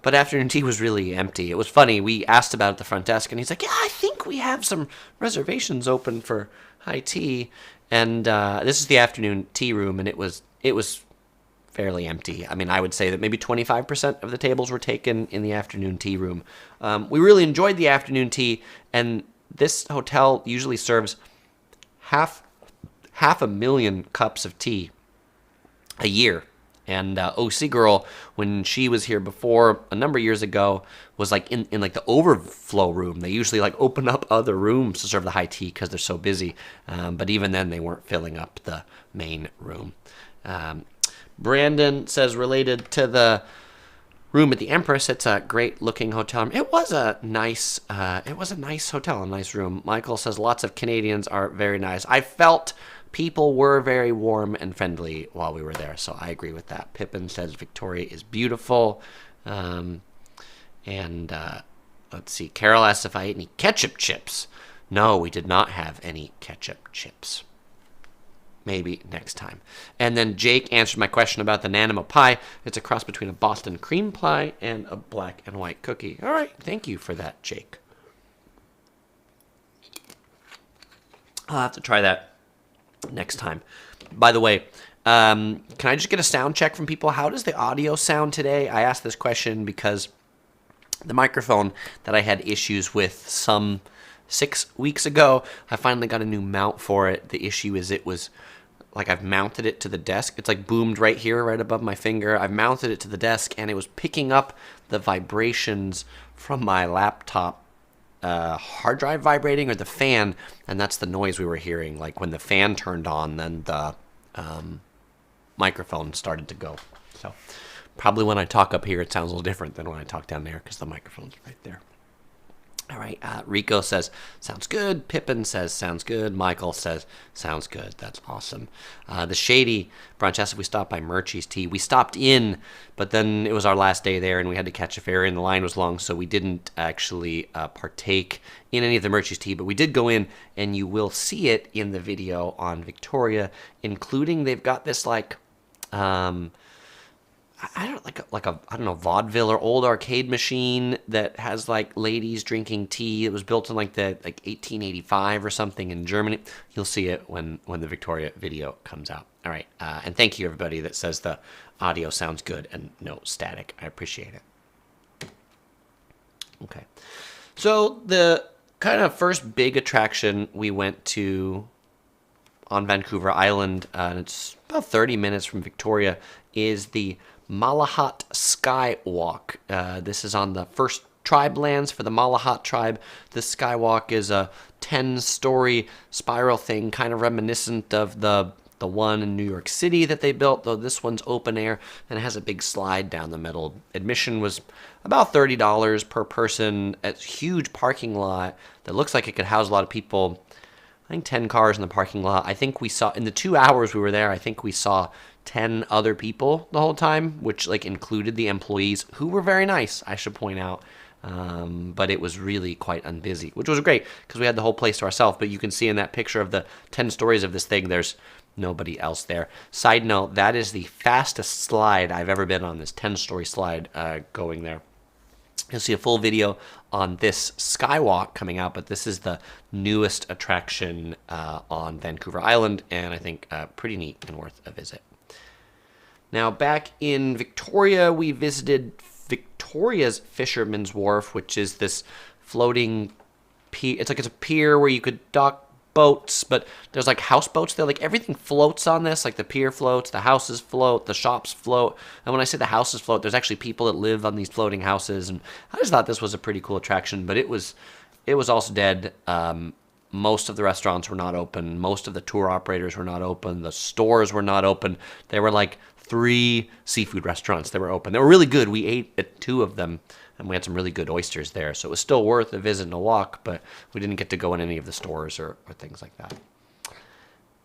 but afternoon tea was really empty. It was funny. We asked about it at the front desk, and he's like, yeah, I think we have some reservations open for high tea. And this is the afternoon tea room, and it was fairly empty. I mean, I would say that maybe 25% of the tables were taken in the afternoon tea room. We really enjoyed the afternoon tea, and this hotel usually serves half a million cups of tea a year. And OC Girl, when she was here before a number of years ago, was like in like the overflow room. They usually like open up other rooms to serve the high tea because they're so busy. But even then, they weren't filling up the main room. Brandon says, related to the room at the Empress, it's a great looking hotel. It was a nice hotel, a nice room. Michael says lots of Canadians are very nice. I felt people were very warm and friendly while we were there, so I agree with that. Pippin says Victoria is beautiful. Let's see. Carol asks if I ate any ketchup chips. No, we did not have any ketchup chips. Maybe next time. And then Jake answered my question about the Nanimo pie. It's a cross between a Boston cream pie and a black and white cookie. All right, thank you for that, Jake. I'll have to try that next time. By the way, can I just get a sound check from people? How does the audio sound today? I asked this question because the microphone that I had issues with some 6 weeks ago, I finally got a new mount for it. The issue is it was like I've mounted it to the desk. It's like boomed right here, right above my finger. I've mounted it to the desk, and it was picking up the vibrations from my laptop hard drive vibrating, or the fan, and that's the noise we were hearing. Like when the fan turned on, then the microphone started to go. So probably when I talk up here, it sounds a little different than when I talk down there because the microphone's right there. All right, Rico says, sounds good. Pippin says, sounds good. Michael says, sounds good. That's awesome. The Shady Brunch asked if we stopped by Murchie's Tea. We stopped in, but then it was our last day there, and we had to catch a ferry, and the line was long, so we didn't actually partake in any of the Murchie's Tea, but we did go in, and you will see it in the video on Victoria, including they've got this, like, I don't know, vaudeville or old arcade machine that has like ladies drinking tea. It was built in like 1885 or something in Germany. You'll see it when the Victoria video comes out. All right, and thank you everybody that says the audio sounds good and no static. I appreciate it. Okay, so the kind of first big attraction we went to on Vancouver Island, and it's about 30 minutes from Victoria, is the Malahat Skywalk. This is on the first tribe lands for the Malahat tribe. This skywalk is a 10-story spiral thing, kind of reminiscent of the one in New York City that they built, though this one's open air and it has a big slide down the middle. Admission was about $30 per person. It's a huge parking lot that looks like it could house a lot of people. I think 10 cars in the parking lot. I think we saw, in the 2 hours we were there, I think we saw 10 other people the whole time, which like included the employees, who were very nice, I should point out. But it was really quite unbusy, which was great because we had the whole place to ourselves. But you can see in that picture of the 10 stories of this thing, there's nobody else there. Side note, that is the fastest slide I've ever been on, this 10-story slide going there. You'll see a full video on this skywalk coming out, but this is the newest attraction on Vancouver Island, and I think pretty neat and worth a visit. Now, back in Victoria, we visited Victoria's Fisherman's Wharf, which is this floating pier. It's a pier where you could dock boats, but there's like houseboats there. Like everything floats on this, like the pier floats, the houses float, the shops float. And when I say the houses float, there's actually people that live on these floating houses. And I just thought this was a pretty cool attraction, but it was also dead. Most of the restaurants were not open. Most of the tour operators were not open. The stores were not open. There were like 3 seafood restaurants that were open. They were really good. We ate at 2 of them, and we had some really good oysters there. So it was still worth a visit and a walk, but we didn't get to go in any of the stores or things like that.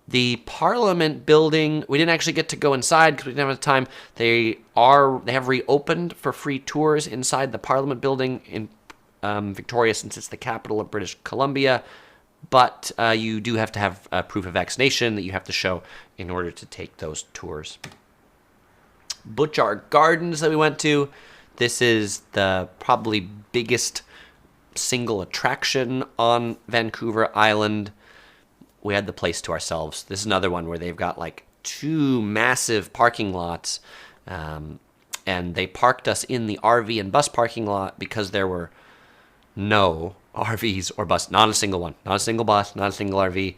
The Parliament building, we didn't actually get to go inside because we didn't have the time. They have reopened for free tours inside the Parliament building in Victoria, since it's the capital of British Columbia. But you do have to have proof of vaccination that you have to show in order to take those tours. Butchart Gardens that we went to. This is the probably biggest single attraction on Vancouver Island. We had the place to ourselves. This is another one where they've got like 2 massive parking lots. And they parked us in the RV and bus parking lot because there were no RVs or bus, not a single one, not a single bus, not a single RV,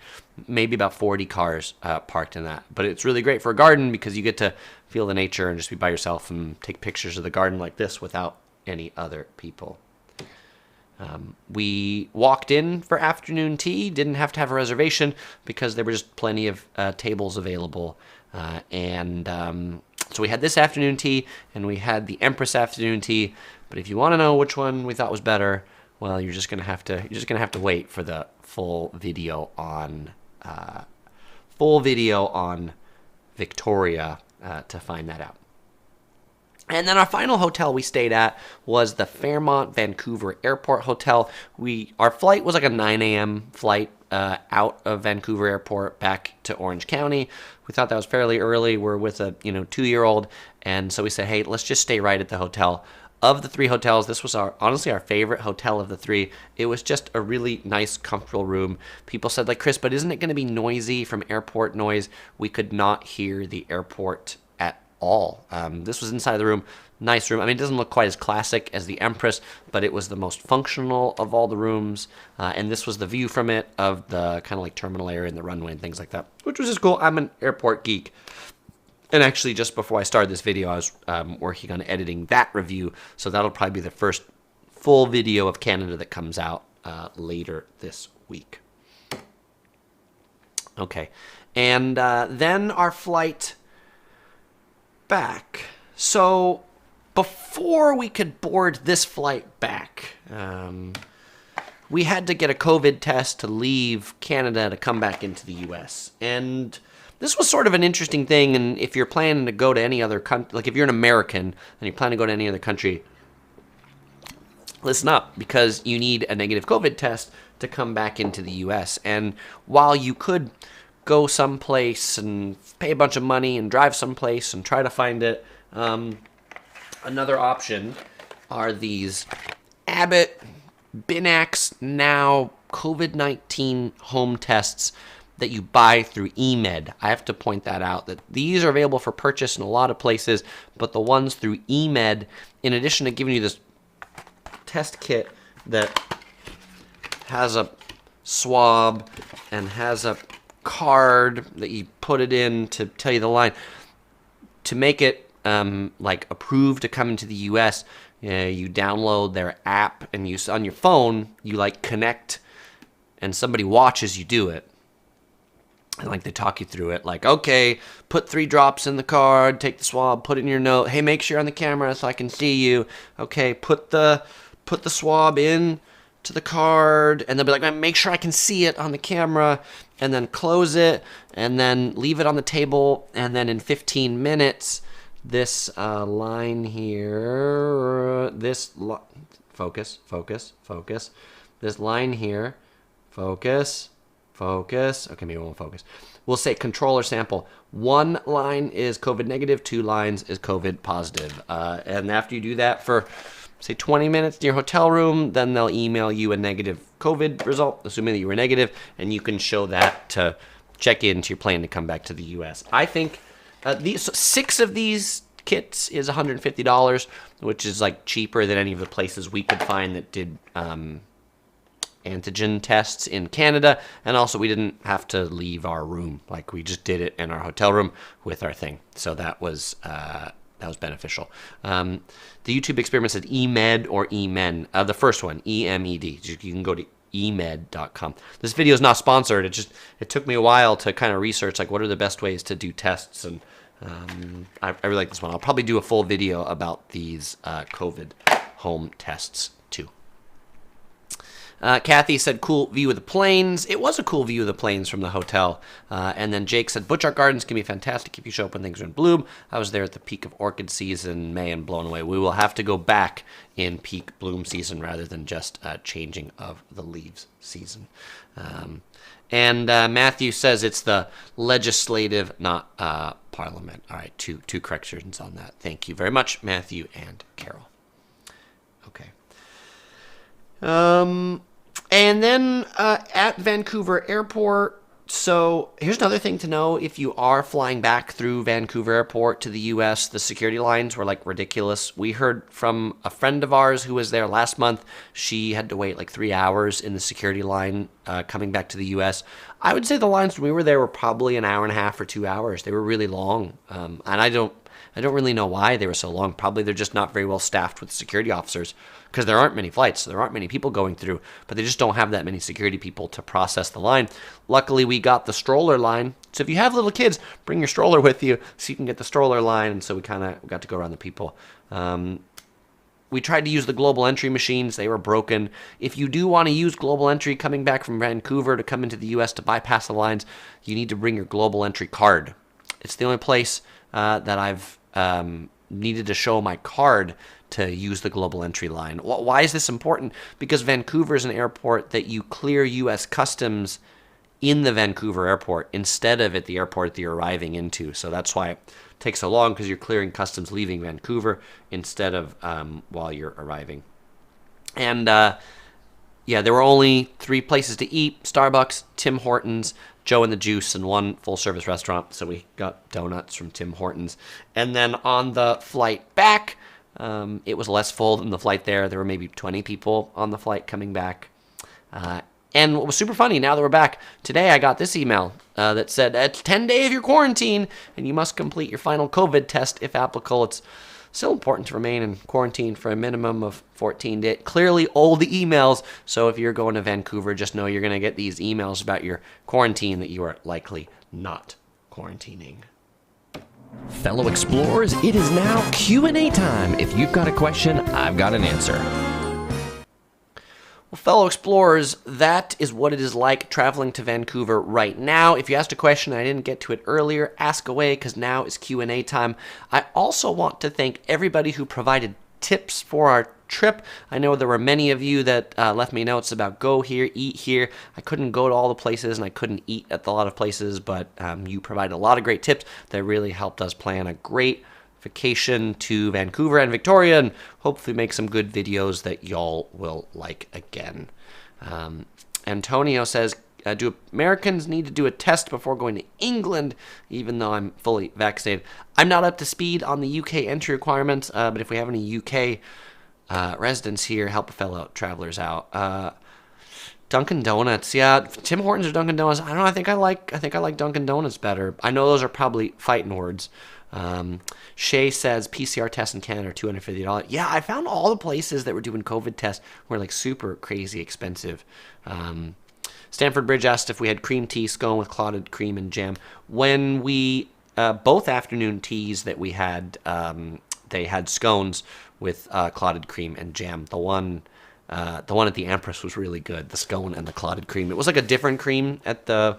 maybe about 40 cars parked in that. But it's really great for a garden because you get to feel the nature and just be by yourself and take pictures of the garden like this without any other people. We walked in for afternoon tea, didn't have to have a reservation because there were just plenty of tables available. So we had this afternoon tea and we had the Empress afternoon tea. But if you want to know which one we thought was better, well, you're just gonna have to wait for the full video on Victoria to find that out. And then our final hotel we stayed at was the Fairmont Vancouver Airport Hotel. Our flight was like a 9 a.m. flight out of Vancouver Airport back to Orange County. We thought that was fairly early. We're with a 2-year-old, and so we said, hey, let's just stay right at the hotel. Of the 3 hotels, this was honestly our favorite hotel of the 3. It was just a really nice, comfortable room. People said, like, Chris, but isn't it going to be noisy from airport noise? We could not hear the airport at all. This was inside the room. Nice room. I mean, it doesn't look quite as classic as the Empress, but it was the most functional of all the rooms. And this was the view from it of the kind of like terminal area and the runway and things like that, which was just cool. I'm an airport geek. And actually, just before I started this video, I was working on editing that review, so that'll probably be the first full video of Canada that comes out later this week. Okay, and then our flight back. So before we could board this flight back, we had to get a COVID test to leave Canada to come back into the U.S., and this was sort of an interesting thing. And if you're planning to go to any other country, like if you're an American and you're planning to go to any other country, listen up, because you need a negative COVID test to come back into the U.S. And while you could go someplace and pay a bunch of money and drive someplace and try to find it, another option are these Abbott Binax Now COVID-19 home tests that you buy through eMed. I have to point that out, that these are available for purchase in a lot of places, but the ones through eMed, in addition to giving you this test kit that has a swab and has a card that you put it in to tell you the line, to make it like approved to come into the US, you download their app and you on your phone, you like connect and somebody watches you do it. And like they talk you through it, like, okay, put 3 drops in the card, take the swab, put it in your note. Hey, make sure you're on the camera so I can see you. Okay, put the swab in to the card, and they'll be like, make sure I can see it on the camera, and then close it, and then leave it on the table, and then in 15 minutes, this line here, focus, this line here, focus. Okay, maybe it won't focus. We'll say controller sample. 1 line is COVID negative, 2 lines is COVID positive. And after you do that for, say, 20 minutes in your hotel room, then they'll email you a negative COVID result, assuming that you were negative, and you can show that to check into your plane to come back to the U.S. I think these 6 of these kits is $150, which is like cheaper than any of the places we could find that did antigen tests in Canada, and also we didn't have to leave our room. Like, we just did it in our hotel room with our thing. So that was beneficial. The YouTube experiment said emed or emen. The first one, EMED. You can go to emed.com. This video is not sponsored. It took me a while to kind of research, like, what are the best ways to do tests, and I really like this one. I'll probably do a full video about these COVID home tests too. Kathy said, cool view of the plains. It was a cool view of the plains from the hotel. And then Jake said, Butchart Gardens can be fantastic if you show up when things are in bloom. I was there at the peak of orchid season in May and blown away. We will have to go back in peak bloom season rather than just changing of the leaves season. And Matthew says it's the legislative, not parliament. All right, two corrections on that. Thank you very much, Matthew and Carol. Okay. And then at Vancouver Airport, so here's another thing to know. If you are flying back through Vancouver Airport to the U.S., the security lines were like ridiculous. We heard from a friend of ours who was there last month. She had to wait like 3 hours in the security line coming back to the U.S. I would say the lines when we were there were probably an hour and a half or 2 hours. They were really long. And I don't really know why they were so long. Probably they're just not very well staffed with security officers because there aren't many flights. So there aren't many people going through, but they just don't have that many security people to process the line. Luckily, we got the stroller line. So if you have little kids, bring your stroller with you so you can get the stroller line. And so we got to go around the people. We tried to use the global entry machines. They were broken. If you do want to use global entry coming back from Vancouver to come into the U.S. to bypass the lines, you need to bring your global entry card. It's the only place that I've needed to show my card to use the global entry line. Why is this important? Because Vancouver is an airport that you clear U.S. customs in the Vancouver airport instead of at the airport that you're arriving into. So that's why it takes so long, because you're clearing customs leaving Vancouver instead of while you're arriving. And there were only 3 places to eat: Starbucks, Tim Hortons, Joe and the Juice, and 1 full-service restaurant. So we got donuts from Tim Hortons. And then on the flight back, it was less full than the flight there. There were maybe 20 people on the flight coming back. And what was super funny, now that we're back, today I got this email that said, it's 10 days of your quarantine, and you must complete your final COVID test if applicable. It's still important to remain in quarantine for a minimum of 14 days. Clearly old emails, so if you're going to Vancouver, just know you're going to get these emails about your quarantine that you are likely not quarantining. Fellow explorers, it is now Q&A time. If you've got a question, I've got an answer. Well, fellow explorers, that is what it is like traveling to Vancouver right now. If you asked a question and I didn't get to it earlier, ask away, because now is Q&A time. I also want to thank everybody who provided tips for our trip. I know there were many of you that left me notes about go here, eat here. I couldn't go to all the places and I couldn't eat at a lot of places, but you provided a lot of great tips that really helped us plan a great vacation to Vancouver and Victoria, and hopefully make some good videos that y'all will like again. Antonio says, do Americans need to do a test before going to England, even though I'm fully vaccinated? I'm not up to speed on the UK entry requirements, but if we have any UK residents here, help a fellow travelers out. Dunkin' Donuts, yeah. Tim Hortons or Dunkin' Donuts? I don't know. I think I like Dunkin' Donuts better. I know those are probably fighting words. Shay says PCR tests in Canada are $250. Yeah, I found all the places that were doing COVID tests were like super crazy expensive. Stanford Bridge asked if we had cream tea, scone with clotted cream and jam. When we both afternoon teas that we had, they had scones with clotted cream and jam. The one at the Empress was really good. The scone and the clotted cream. It was like a different cream at the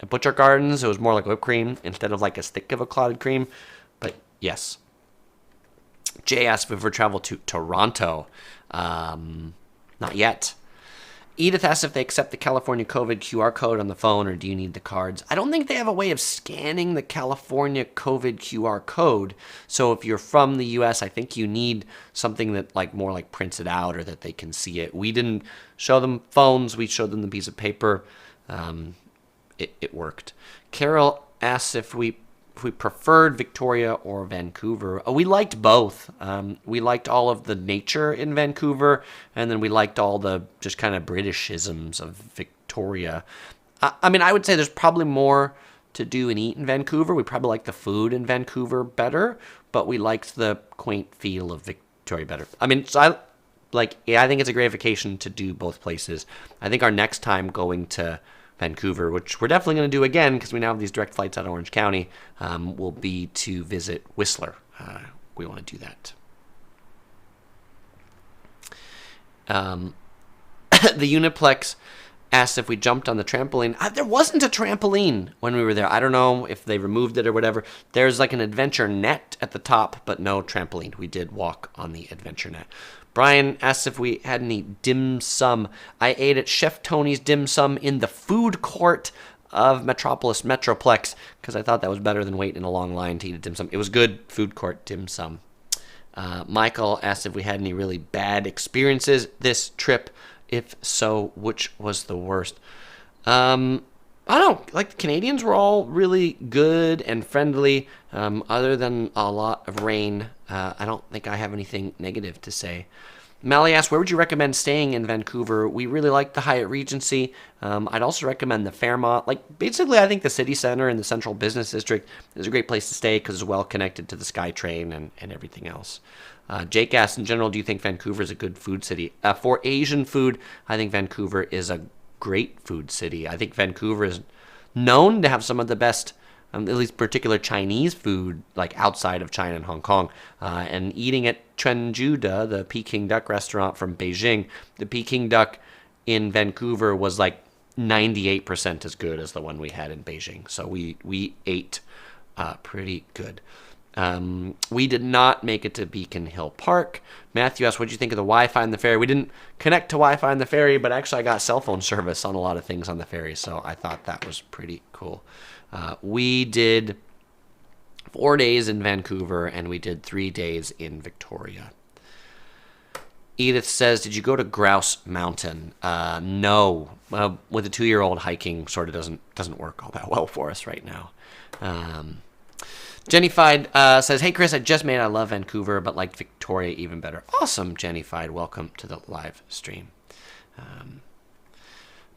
at Butchart Gardens. It was more like whipped cream instead of like as thick of a clotted cream. But yes. Jay asked if we've ever traveled to Toronto. Not yet. Edith asked if they accept the California COVID QR code on the phone, or do you need the cards? I don't think they have a way of scanning the California COVID QR code. So if you're from the U.S., I think you need something that like more like prints it out or that they can see it. We didn't show them phones. We showed them the piece of paper. It worked. Carol asks if we if we preferred Victoria or Vancouver. We liked both. We liked all of the nature in Vancouver, and then we liked all the just kind of Britishisms of Victoria. I mean, I would say there's probably more to do and eat in Vancouver. We probably like the food in Vancouver better, but we liked the quaint feel of Victoria better. I mean, so I think it's a great vacation to do both places. I think our next time going to Vancouver, which we're definitely going to do again because we now have these direct flights out of Orange County, will be to visit Whistler. We want to do that. The Uniplex asked if we jumped on the trampoline. There wasn't a trampoline when we were there. I don't know if they removed it or whatever. There's like an adventure net at the top, but no trampoline. We did walk on the adventure net. Brian asked if we had any dim sum. I ate at Chef Tony's dim sum in the food court of Metropolis Metroplex because I thought that was better than waiting in a long line to eat a dim sum. It was good food court dim sum. Michael asked if we had any really bad experiences this trip. If so, which was the worst? I don't know. Like, the Canadians were all really good and friendly, other than a lot of rain. I don't think I have anything negative to say. Mally asked, where would you recommend staying in Vancouver? We really like the Hyatt Regency. I'd also recommend the Fairmont. Like, basically, I think the city center and the central business district is a great place to stay because it's well connected to the SkyTrain and everything else. Jake asked, in general, do you think Vancouver is a good food city? For Asian food, I think Vancouver is a great food city. I think Vancouver is known to have some of the best, at least particular Chinese food, like outside of China and Hong Kong. And eating at Chengdu, the Peking duck restaurant from Beijing, the Peking duck in Vancouver was like 98% as good as the one we had in Beijing. So we ate pretty good. We did not make it to Beacon Hill Park. Matthew asked, what did you think of the Wi-Fi on the ferry? We didn't connect to Wi-Fi on the ferry, but actually I got cell phone service on a lot of things on the ferry, so I thought that was pretty cool. We did 4 days in Vancouver, and we did 3 days in Victoria. Edith says, did you go to Grouse Mountain? No. With a 2-year-old, hiking sort of doesn't work all that well for us right now. Jennified says, hey, Chris, I just made I love Vancouver, but liked Victoria even better. Awesome, Jennified. Welcome to the live stream.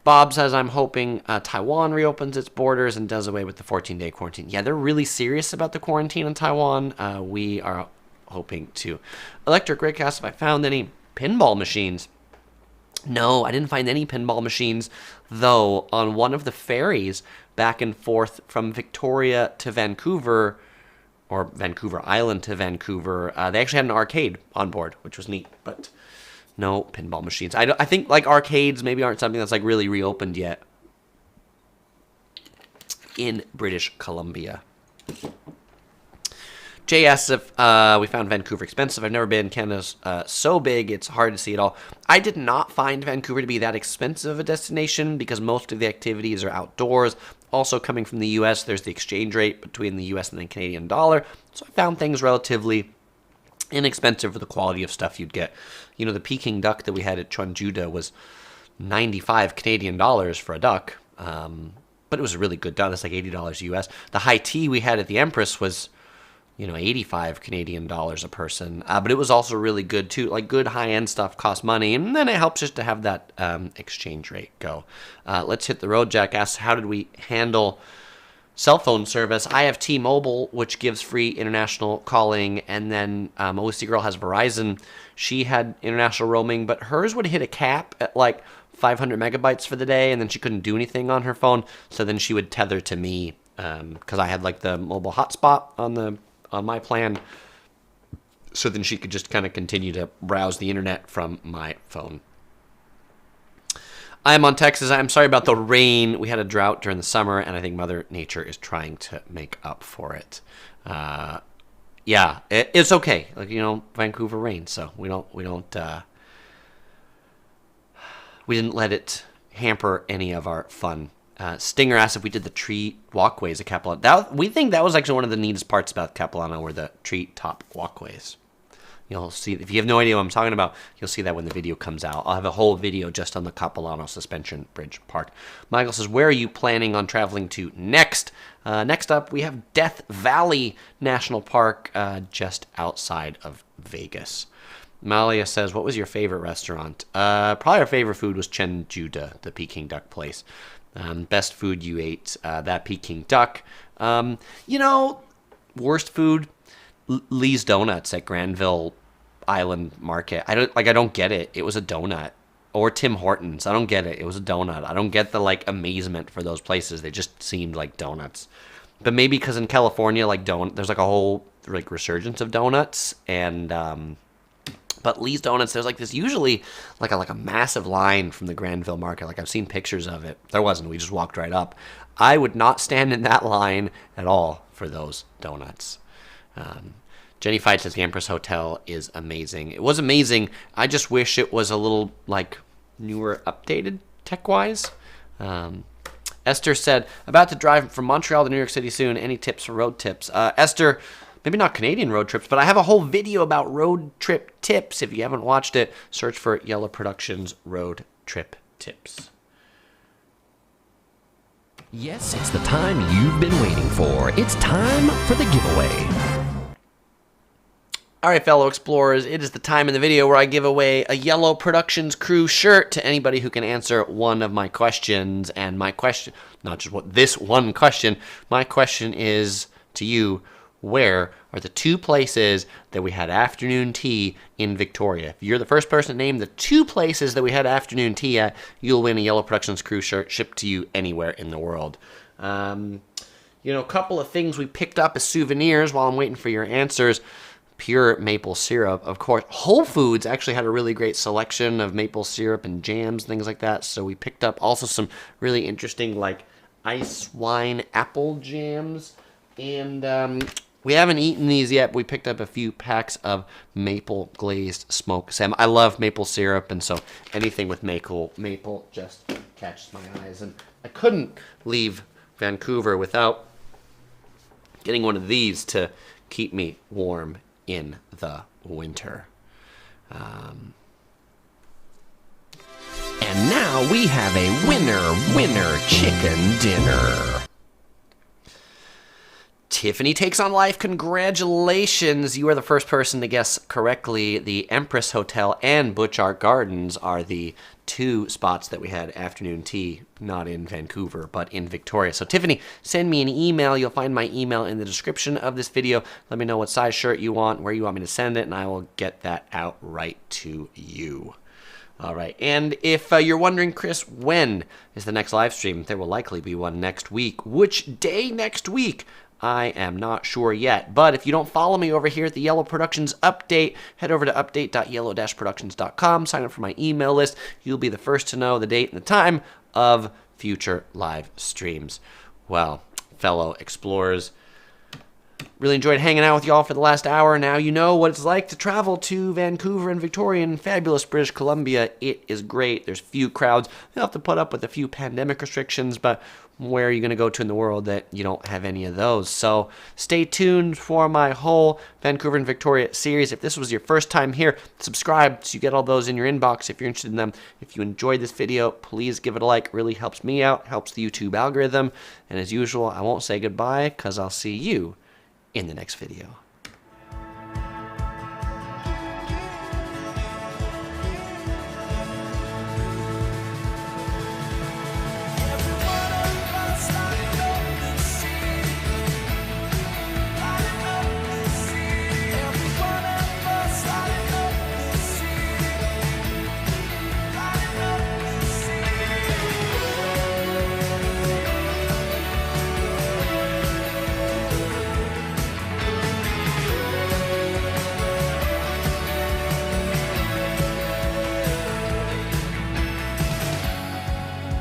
Bob says, I'm hoping Taiwan reopens its borders and does away with the 14-day quarantine. Yeah, they're really serious about the quarantine in Taiwan. We are hoping to. Electric Rick asked if I found any pinball machines. No, I didn't find any pinball machines, though on one of the ferries back and forth from Victoria to Vancouver, or Vancouver Island to Vancouver, they actually had an arcade on board, which was neat, but no pinball machines. I think like arcades maybe aren't something that's like really reopened yet in British Columbia. Jay asks if we found Vancouver expensive. I've never been. Canada's so big, it's hard to see it all. I did not find Vancouver to be that expensive a destination because most of the activities are outdoors. Also coming from the U.S., there's the exchange rate between the U.S. and the Canadian dollar. So I found things relatively inexpensive for the quality of stuff you'd get. You know, the Peking duck that we had at Chengdu was 95 Canadian dollars for a duck. But it was a really good duck. That's like $80 U.S. The high tea we had at the Empress was 85 Canadian dollars a person. But it was also really good, too. Like, good high-end stuff costs money, and then it helps just to have that exchange rate go. Let's hit the road. Jack asks, how did we handle cell phone service? I have T-Mobile, which gives free international calling, and then OC Girl has Verizon. She had international roaming, but hers would hit a cap at, like, 500 megabytes for the day, and then she couldn't do anything on her phone, so then she would tether to me, because I had, like, the mobile hotspot on my plan, so then she could just kind of continue to browse the internet from my phone. I am on Texas. I'm sorry about the rain. We had a drought during the summer, and I think Mother Nature is trying to make up for it. It's okay. Like, Vancouver rain, so we didn't let it hamper any of our fun. Stinger asked if we did the tree walkways at Capilano. We think that was actually one of the neatest parts about Capilano were the tree top walkways. You'll see, if you have no idea what I'm talking about, you'll see that when the video comes out. I'll have a whole video just on the Capilano Suspension Bridge Park. Michael says, where are you planning on traveling to next? Next up, we have Death Valley National Park, just outside of Vegas. Malia says, what was your favorite restaurant? Probably our favorite food was Chen Juda, the Peking duck place. Best food you ate, that Peking duck. Worst food, Lee's Donuts at Granville Island Market. I don't get it. It was a donut. Or Tim Hortons. I don't get it. It was a donut. I don't get the amazement for those places. They just seemed like donuts. But maybe because in California, there's a whole resurgence of donuts, and but Lee's Donuts, there's this usually a massive line from the Granville Market. I've seen pictures of it. There wasn't. We just walked right up. I would not stand in that line at all for those donuts. Jenny Fight says the Empress Hotel is amazing. It was amazing. I just wish it was a little newer, updated tech-wise. Esther said, about to drive from Montreal to New York City soon. Any tips for road tips? Esther, maybe not Canadian road trips, but I have a whole video about road trip tips. If you haven't watched it, search for Yellow Productions Road Trip Tips. Yes, it's the time you've been waiting for. It's time for the giveaway. All right, fellow explorers, it is the time in the video where I give away a Yellow Productions crew shirt to anybody who can answer one of my questions. And my question, not just this one question, my question is to you, where are the two places that we had afternoon tea in Victoria? If you're the first person to name the two places that we had afternoon tea at, you'll win a Yellow Productions crew shirt shipped to you anywhere in the world. A couple of things we picked up as souvenirs while I'm waiting for your answers. Pure maple syrup, of course. Whole Foods actually had a really great selection of maple syrup and jams, things like that. So we picked up also some really interesting ice wine apple jams. And we haven't eaten these yet. But we picked up a few packs of maple glazed smoked salmon. I love maple syrup, and so anything with maple just catches my eyes. And I couldn't leave Vancouver without getting one of these to keep me warm in the winter. And now we have a winner chicken dinner. Tiffany takes on life. Congratulations. You are the first person to guess correctly. The Empress Hotel and Butch Art Gardens are the two spots that we had afternoon tea, not in Vancouver, but in Victoria. So Tiffany, send me an email. You'll find my email in the description of this video. Let me know what size shirt you want, where you want me to send it, and I will get that out right to you. All right, and if you're wondering, Chris, when is the next live stream? There will likely be one next week. Which day next week? I am not sure yet, but if you don't follow me over here at the Yellow Productions Update, head over to update.yellow-productions.com, sign up for my email list. You'll be the first to know the date and the time of future live streams. Well, fellow explorers, really enjoyed hanging out with y'all for the last hour. Now you know what it's like to travel to Vancouver and Victoria in fabulous British Columbia. It is great. There's few crowds. You'll have to put up with a few pandemic restrictions, but where are you going to go to in the world that you don't have any of those? So stay tuned for my whole Vancouver and Victoria series. If this was your first time here, subscribe so you get all those in your inbox if you're interested in them. If you enjoyed this video, please give it a like. It really helps me out, helps the YouTube algorithm. And as usual, I won't say goodbye because I'll see you in the next video.